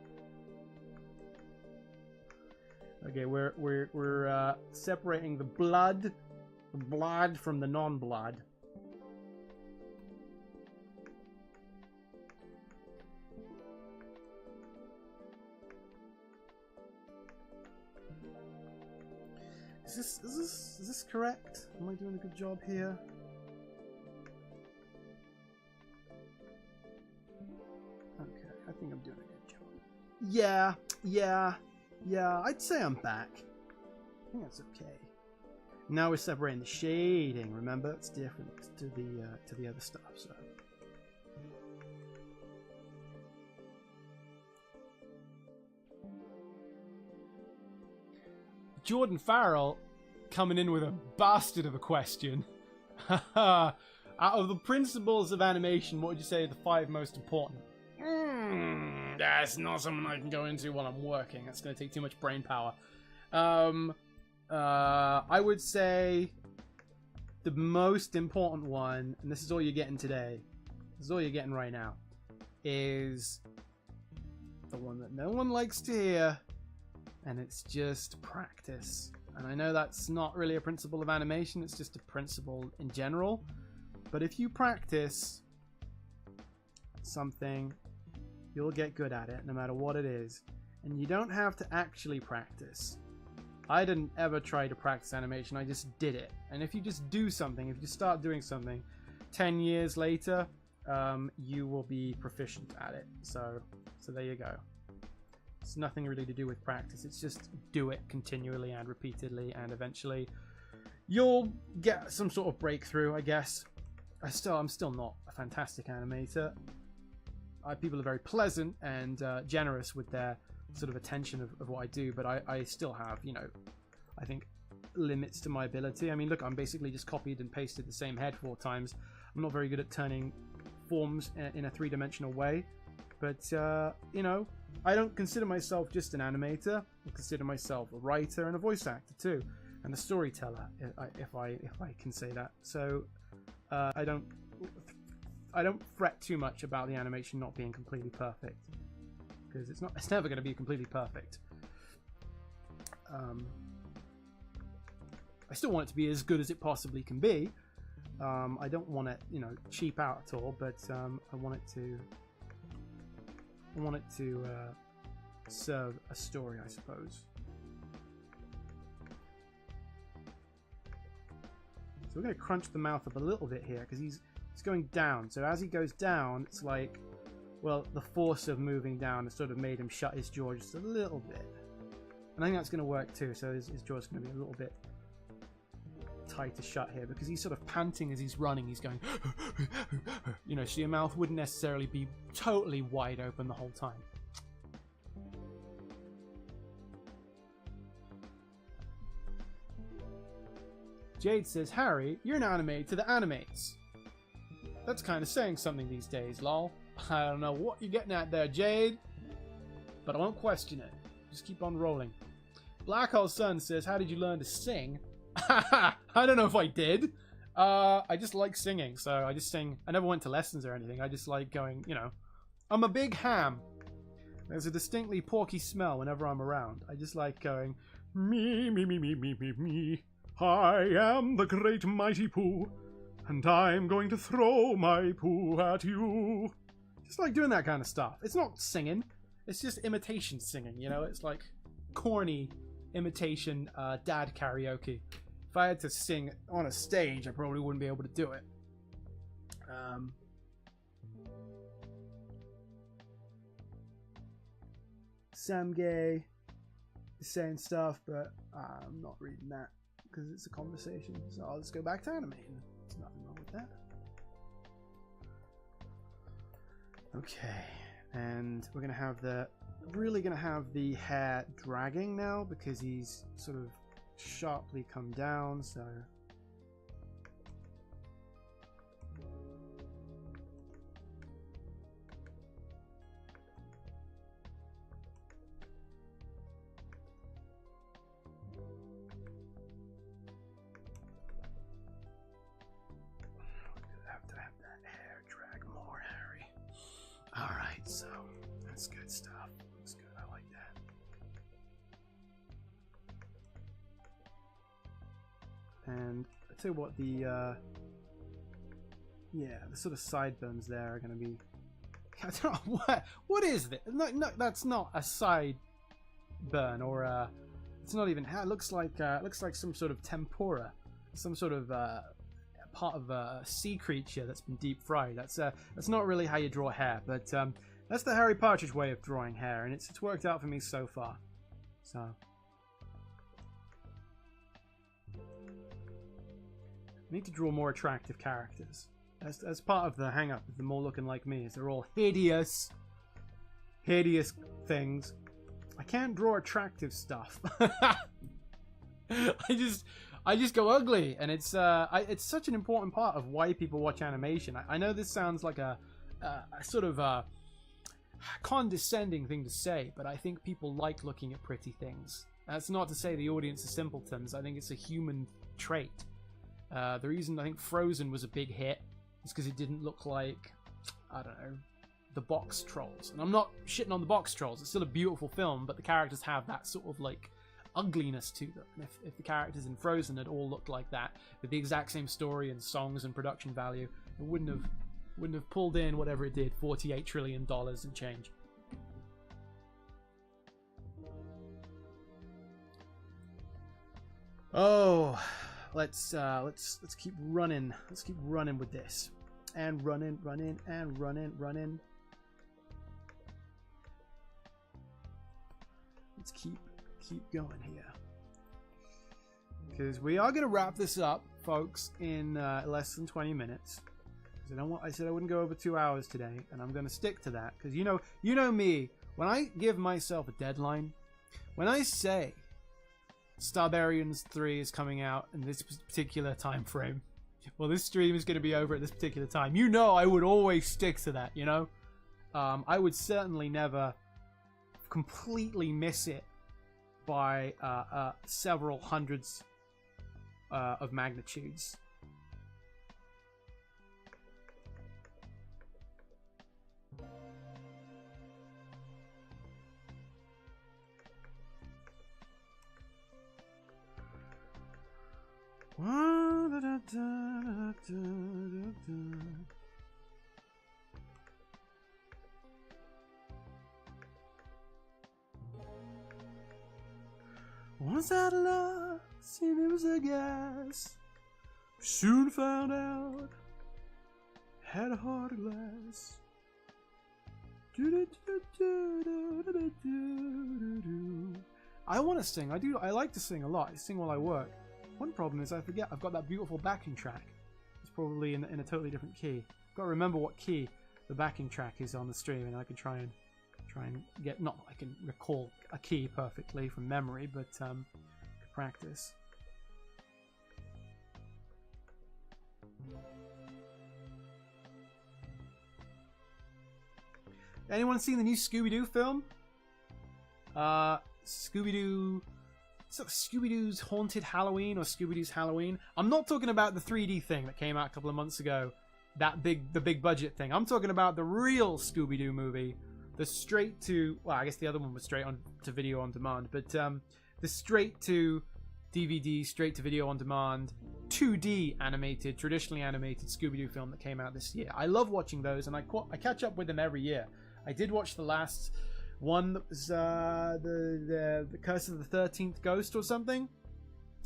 Okay, we're separating the blood from the non-blood. Is this correct? Am I doing a good job here? Okay, I think I'm doing a good job. Yeah, I'd say I'm back. I think that's okay. Now we're separating the shading. Remember, it's different to the other stuff. So. Jordan Farrell coming in with a bastard of a question. Out of the principles of animation, what would you say are the 5 most important? That's not something I can go into while I'm working. That's going to take too much brain power. I would say the most important one, and this is all you're getting today, this is all you're getting right now, is the one that no one likes to hear, and it's just practice. And I know that's not really a principle of animation, it's just a principle in general. But if you practice something, you'll get good at it, no matter what it is. And you don't have to actually practice. I didn't ever try to practice animation, I just did it. And if you just do something, if you start doing something, 10 years later, you will be proficient at it. So there you go. It's nothing really to do with practice, it's just do it continually and repeatedly, and eventually you'll get some sort of breakthrough, I guess. I'm still not a fantastic animator. People are very pleasant and generous with their sort of attention of what I do, but I still have, you know, I think limits to my ability. I mean, look, I'm basically just copied and pasted the same head 4 times. I'm not very good at turning forms in a 3-dimensional way, but you know, I don't consider myself just an animator. I consider myself a writer and a voice actor too, and a storyteller, if I can say that. So I don't fret too much about the animation not being completely perfect, because it's never going to be completely perfect. I still want it to be as good as it possibly can be. I don't want it, you know, cheap out at all, but I want it to serve a story, I suppose. So we're going to crunch the mouth up a little bit here, because he's going down. So as he goes down, it's like, well, the force of moving down has sort of made him shut his jaw just a little bit. And I think that's going to work too, so his jaw's going to be a little bit tighter shut here, because he's sort of panting as he's running. He's going, you know, so your mouth wouldn't necessarily be totally wide open the whole time. Jade says, Harry, you're an animator that animates. That's kind of saying something these days, lol. I don't know what you're getting at there, Jade, but I won't question it. Just keep on rolling. Black Hole Sun says, how did you learn to sing? I don't know if I did. I just like singing, so I just sing. I never went to lessons or anything. I just like going, you know. I'm a big ham. There's a distinctly porky smell whenever I'm around. I just like going, me, me, me, me, me, me, me. I am the great mighty Pooh, and I'm going to throw my poo at you. Just like doing that kind of stuff. It's not singing. It's just imitation singing, you know? It's like corny imitation dad karaoke. If I had to sing on a stage, I probably wouldn't be able to do it. Sam Gay is saying stuff, but I'm not reading that because it's a conversation. So I'll just go back to animating. There's nothing wrong with that. Okay, and we're really gonna have the hair dragging now, because he's sort of sharply come down, so Alright, so that's good stuff. That's good, I like that. And I tell you what, the sort of sideburns there are going to be. I don't know what is this? No, that's not a sideburn, or it's not even. It looks like some sort of tempura, some sort of part of a sea creature that's been deep fried. That's not really how you draw hair, but that's the Harry Partridge way of drawing hair, and it's worked out for me so far. So I need to draw more attractive characters. As part of the hang-up of them all looking like me, is they're all hideous things. I can't draw attractive stuff. I just go ugly, and it's such an important part of why people watch animation. I know this sounds like a sort of condescending thing to say, but I think people like looking at pretty things. That's not to say the audience are simpletons. I think it's a human trait. The reason I think Frozen was a big hit is because it didn't look like, I don't know, the box trolls. And I'm not shitting on the box trolls. It's still a beautiful film, but the characters have that sort of like ugliness to them. And if the characters in Frozen had all looked like that, with the exact same story and songs and production value, it wouldn't have pulled in whatever it did, $48 trillion and change. Oh, let's keep running. Let's keep running with this, and running. Let's keep going here, because we are going to wrap this up, folks, in less than 20 minutes. I said I wouldn't go over 2 hours today, and I'm going to stick to that, because you know me. When I give myself a deadline, when I say Starbarians 3 is coming out in this particular time frame, well, this stream is going to be over at this particular time, I would always stick to that. I would certainly never completely miss it by several hundreds of magnitudes. Once out of love, seen it was a gas. Soon found out, had a heart of glass. I want to sing. I like to sing a lot. I sing while I work. One problem is I forget I've got that beautiful backing track. It's probably in a totally different key. I've got to remember what key the backing track is on the stream, and I can try and get, not that I can recall a key perfectly from memory, but practice. Anyone seen the new Scooby-Doo film? Scooby-Doo... Scooby-Doo's Haunted Halloween or Scooby-Doo's Halloween. I'm not talking about the 3D thing that came out a couple of months ago. The big budget thing. I'm talking about the real Scooby-Doo movie. The straight to... Well, I guess the other one was straight on to video on demand. But the straight to DVD, straight to video on demand, 2D animated, traditionally animated Scooby-Doo film that came out this year. I love watching those, and I catch up with them every year. I did watch the last one that was the Curse of the 13th Ghost or something.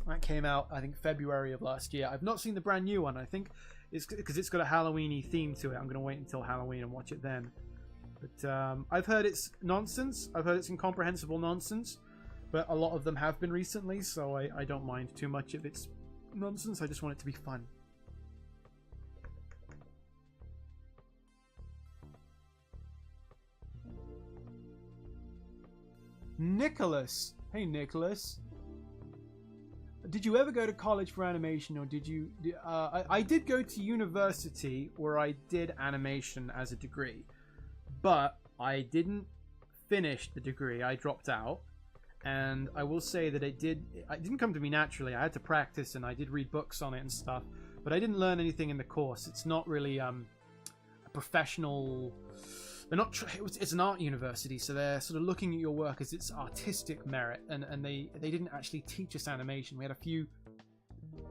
That came out, I think, February of last year. I've not seen the brand new one. I think it's because it's got a Halloween-y theme to it. I'm going to wait until Halloween and watch it then. But I've heard it's nonsense. I've heard it's incomprehensible nonsense. But a lot of them have been recently, so I don't mind too much if it's nonsense. I just want it to be fun. Nicholas. Hey, Nicholas. Did you ever go to college for animation, or did you... I did go to university where I did animation as a degree. But I didn't finish the degree. I dropped out. And I will say that it didn't come to me naturally. I had to practice, and I did read books on it and stuff. But I didn't learn anything in the course. It's not really a professional... They're not. It's an art university, so they're sort of looking at your work as its artistic merit, and they didn't actually teach us animation. We had a few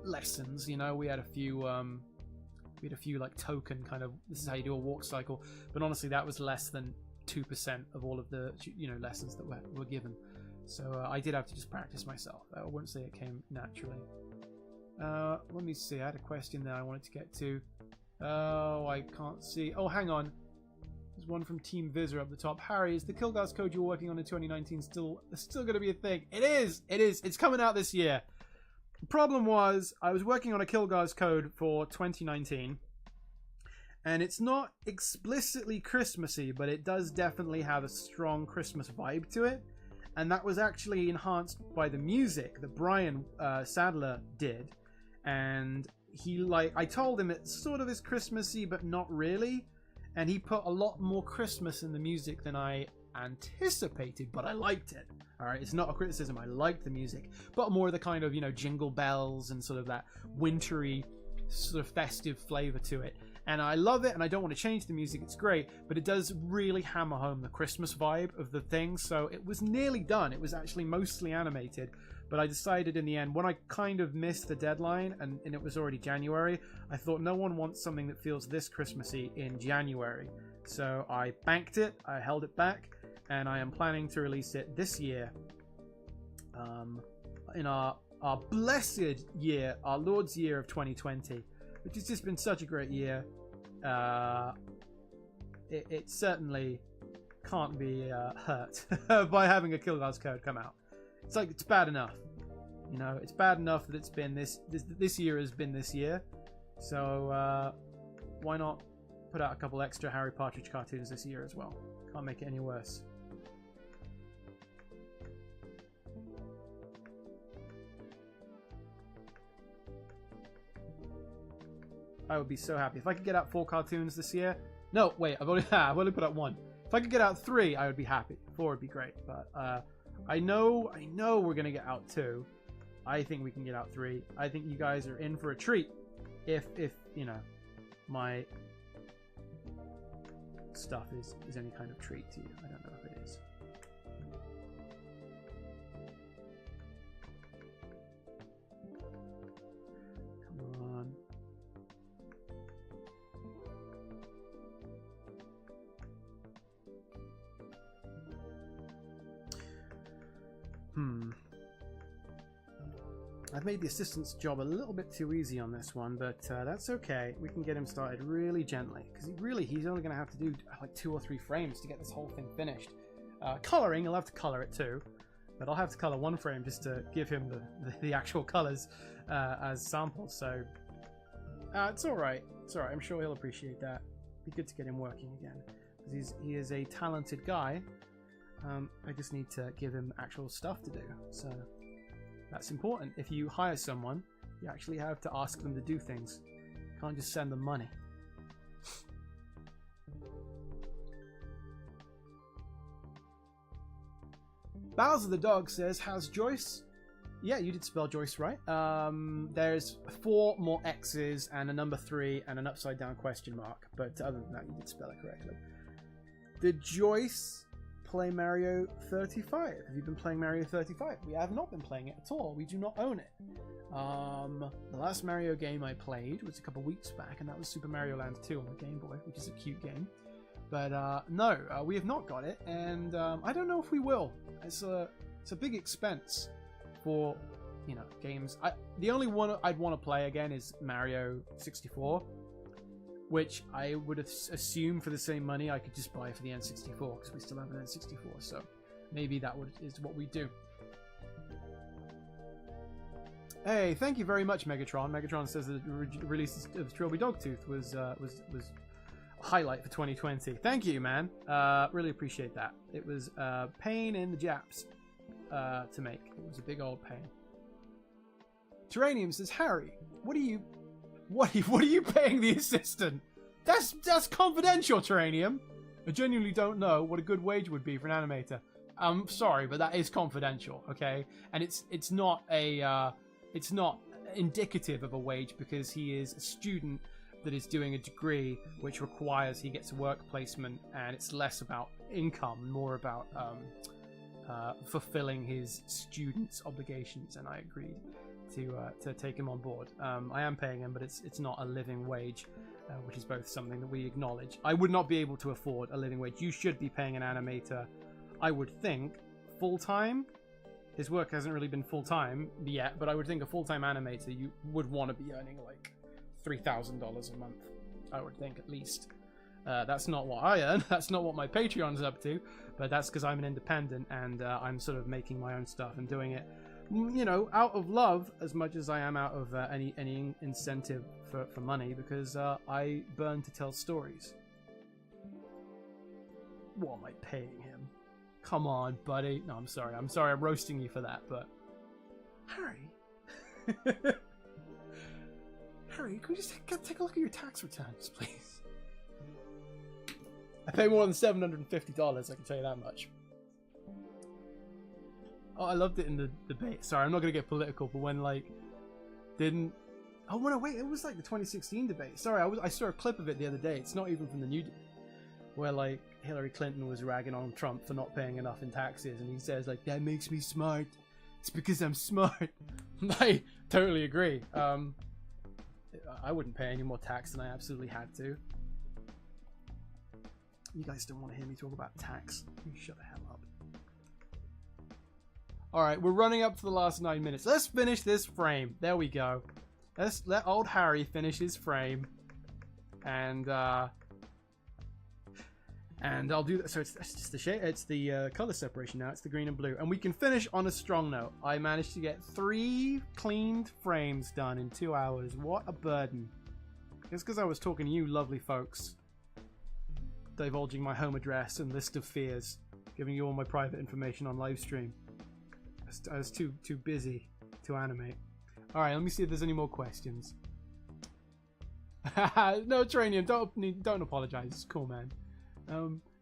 lessons, we had a few like token kind of, this is how you do a walk cycle, but honestly that was less than 2% of all of the lessons that were given. So I did have to just practice myself. I wouldn't say it came naturally. Let me see. I had a question there I wanted to get to. Oh, I can't see. Oh, hang on. There's one from Team Visor up the top. Harry, is the Kilgar's code you're working on in 2019 still going to be a thing? It is. It's coming out this year. The problem was I was working on a Kilgar's code for 2019, and it's not explicitly Christmassy, but it does definitely have a strong Christmas vibe to it. and that was actually enhanced by the music that Brian Sadler did. And he, I told him it sort of is Christmassy, but not really. And he put a lot more Christmas in the music than I anticipated, but I liked it. All right, it's not a criticism. I liked the music, but more the kind of, jingle bells and sort of that wintry, sort of festive flavor to it. And I love it, and I don't want to change the music. It's great, but it does really hammer home the Christmas vibe of the thing. So it was nearly done. It was actually mostly animated, but I decided in the end, when I kind of missed the deadline, and it was already January, I thought no one wants something that feels this Christmassy in January. So I banked it, I held it back, and I am planning to release it this year, in our blessed year, our Lord's year of 2020, which has just been such a great year. It certainly can't be hurt by having a Kill Glass Code come out. It's like, it's bad enough, it's bad enough that it's been this year has been this year. So why not put out a couple extra Harry Partridge cartoons this year as well? Can't make it any worse. I would be so happy if I could get out 4 cartoons this year. No, wait, I've only put out 1. If I could get out 3, I would be happy. 4 would be great, but I know we're gonna get out 2. I think we can get out 3. I think you guys are in for a treat if my stuff is any kind of treat to you. I don't know if it is. Come on. I've made the assistant's job a little bit too easy on this one, but that's okay. We can get him started really gently, because he's only going to have to do like 2 or 3 frames to get this whole thing finished. Coloring, he'll have to color it too, but I'll have to color 1 frame just to give him the actual colors as samples. So it's all right. It's all right. I'm sure he'll appreciate that. Be good to get him working again, because he is a talented guy. I just need to give him actual stuff to do. So that's important. If you hire someone, you actually have to ask them to do things. You can't just send them money. Bowser the Dog says, how's Joyce? Yeah, you did spell Joyce right. There's 4 more X's and a number 3 and an upside down question mark. But other than that, you did spell it correctly. Did Joyce play Mario 35? Have you been playing Mario 35? We have not been playing it at all. We do not own it. The last Mario game I played was a couple weeks back, and that was Super Mario Land 2 on the Game Boy, which is a cute game. But no, we have not got it, and I don't know if we will. It's a big expense for games. The only one I'd want to play again is Mario 64. Which I would assume for the same money I could just buy for the N64, because we still have an N64, so maybe that is what we do. Hey, thank you very much, Megatron. Megatron says that the release of Trilby Dogtooth was a highlight for 2020. Thank you, man. Really appreciate that. It was a pain in the japs to make. It was a big old pain. Terranium says, Harry, what are you paying the assistant? That's confidential, Terranium. I genuinely don't know what a good wage would be for an animator. I'm sorry, but that is confidential, okay? And it's not indicative of a wage, because he is a student that is doing a degree which requires he gets a work placement, and it's less about income, more about fulfilling his student's obligations, and I agreed to take him on board. I am paying him, but it's not a living wage, which is both something that we acknowledge. I would not be able to afford a living wage. You should be paying an animator, I would think, full-time. His work hasn't really been full-time yet, but I would think a full-time animator, you would want to be earning like $3,000 a month. I would think, at least. That's not what I earn. That's not what my Patreon's up to, but that's because I'm an independent, and I'm sort of making my own stuff and doing it, out of love as much as I am out of any incentive for money, because I burn to tell stories. What am I paying him? Come on, buddy. No, I'm sorry. I'm sorry. I'm roasting you for that, but... Harry? Harry, can we just take a look at your tax returns, please? I pay more than $750, I can tell you that much. Oh, I loved it in the debate. Sorry, I'm not going to get political, but when, like, didn't... Oh, no, wait, it was, like, the 2016 debate. Sorry, I saw a clip of it the other day. It's not even from the new... Where, like, Hillary Clinton was ragging on Trump for not paying enough in taxes, and he says, like, that makes me smart. It's because I'm smart. I totally agree. I wouldn't pay any more tax than I absolutely had to. You guys don't want to hear me talk about tax. You shut the hell up. Alright, we're running up to the last 9 minutes. Let's finish this frame. There we go. Let's let old Harry finish his frame. And I'll do that. So it's just the shade. It's the color separation now. It's the green and blue. And we can finish on a strong note. I managed to get 3 cleaned frames done in 2 hours. What a burden. It's because I was talking to you lovely folks. Divulging my home address and list of fears. Giving you all my private information on live stream. I was too busy to animate. Alright, let me see if there's any more questions. No, Tranian, don't apologize. It's cool, man.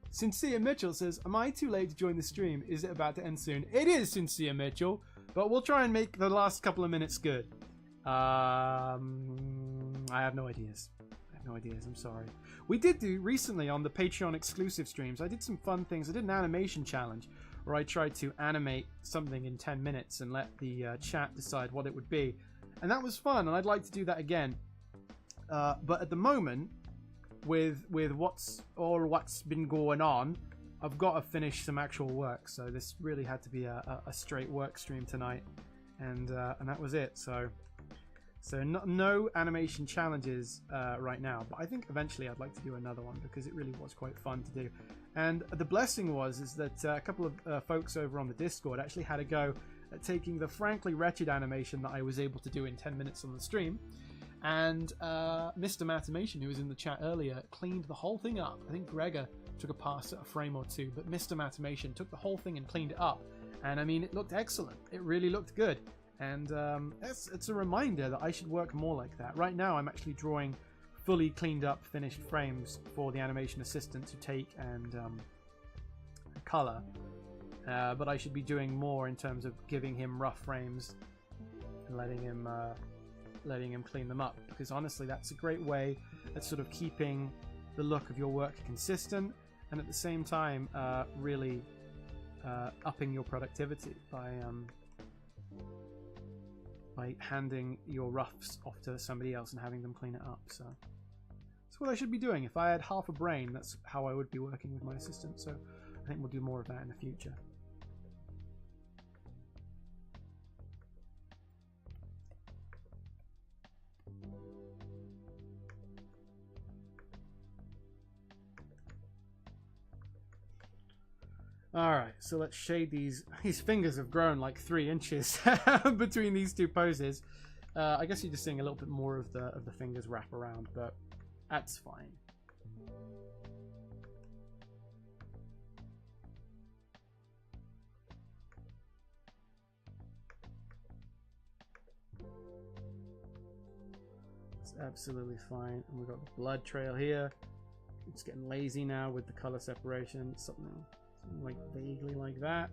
Sincere Mitchell says, am I too late to join the stream? Is it about to end soon? It is, Sincere Mitchell, but we'll try and make the last couple of minutes good. I have no ideas. I'm sorry. We did do recently on the Patreon exclusive streams, I did some fun things. I did an animation challenge where I tried to animate something in 10 minutes and let the chat decide what it would be. And that was fun, and I'd like to do that again. But at the moment, with what's been going on, I've got to finish some actual work. So this really had to be a straight work stream tonight, and that was it. So no animation challenges right now, but I think eventually I'd like to do another one because it really was quite fun to do. And the blessing is that a couple of folks over on the Discord actually had a go at taking the frankly wretched animation that I was able to do in 10 minutes on the stream. And Mr. Matimation, who was in the chat earlier, cleaned the whole thing up. I think Gregor took a pass at a frame or two, but Mr. Matimation took the whole thing and cleaned it up. And I mean, it looked excellent. It really looked good. And it's a reminder that I should work more like that. Right now, I'm actually drawing fully cleaned up, finished frames for the animation assistant to take and color. But I should be doing more in terms of giving him rough frames and letting him clean them up, because honestly that's a great way at sort of keeping the look of your work consistent and at the same time really upping your productivity by handing your roughs off to somebody else and having them clean it up. So that's what I should be doing. If I had half a brain, that's how I would be working with my assistant. So I think we'll do more of that in the future. Alright, so let's shade these. His fingers have grown like 3 inches between these two poses. I guess you're just seeing a little bit more of the fingers wrap around, but that's fine. It's absolutely fine. And we've got the blood trail here. It's getting lazy now with the color separation. Something like vaguely like that.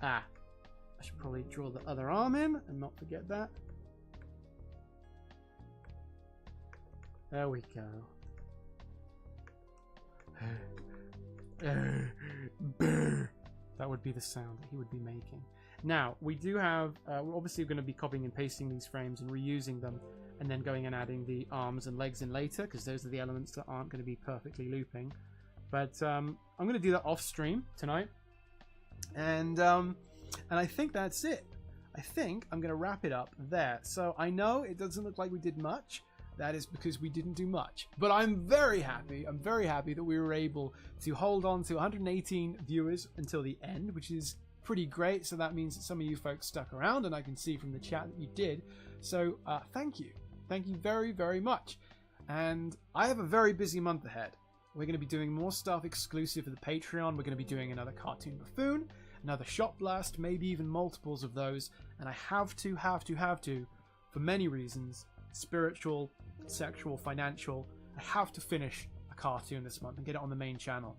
I should probably draw the other arm in and not forget that. There we go. That would be the sound that he would be making. Now, we do have, we're obviously going to be copying and pasting these frames and reusing them, and then going and adding the arms and legs in later, because those are the elements that aren't going to be perfectly looping. But I'm going to do that off stream tonight. And I think that's it. I think I'm going to wrap it up there. So I know it doesn't look like we did much. That is because we didn't do much. But I'm very happy. I'm very happy that we were able to hold on to 118 viewers until the end, which is pretty great. So that means that some of you folks stuck around, and I can see from the chat that you did. So thank you. Thank you very, very much. And I have a very busy month ahead. We're going to be doing more stuff exclusive for the Patreon. We're going to be doing another cartoon Buffoon, another Shot Blast, maybe even multiples of those. And I have to, for many reasons, spiritual, sexual, financial, I have to finish a cartoon this month and get it on the main channel.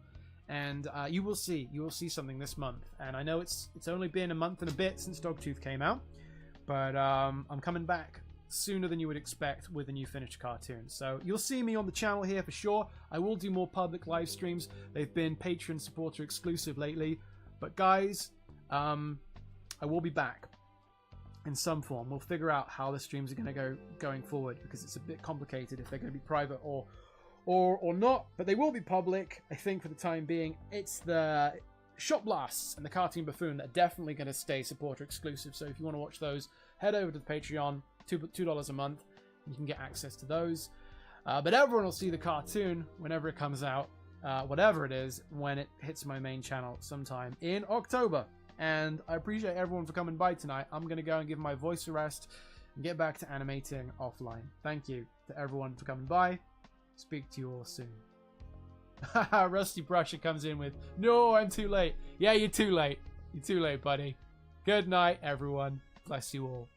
And you will see something this month. And I know it's only been a month and a bit since Dogtooth came out, but I'm coming back sooner than you would expect with a new finished cartoon. So you'll see me on the channel here for sure. I will do more public live streams. They've been Patreon supporter exclusive lately. But guys, I will be back in some form. We'll figure out how the streams are going to go going forward, because it's a bit complicated if they're going to be private or not. But they will be public, I think, for the time being. It's the Shot Blasts and the Cartoon Buffoon that are definitely going to stay supporter exclusive. So if you want to watch those, head over to the Patreon. $2 a month, you can get access to those. But everyone will see the cartoon whenever it comes out, whatever it is, when it hits my main channel sometime in October. And I appreciate everyone for coming by tonight. I'm going to go and give my voice a rest and get back to animating offline. Thank you to everyone for coming by. Speak to you all soon. Rusty Brusher comes in with, "No, I'm too late." Yeah, you're too late. You're too late, buddy. Good night, everyone. Bless you all.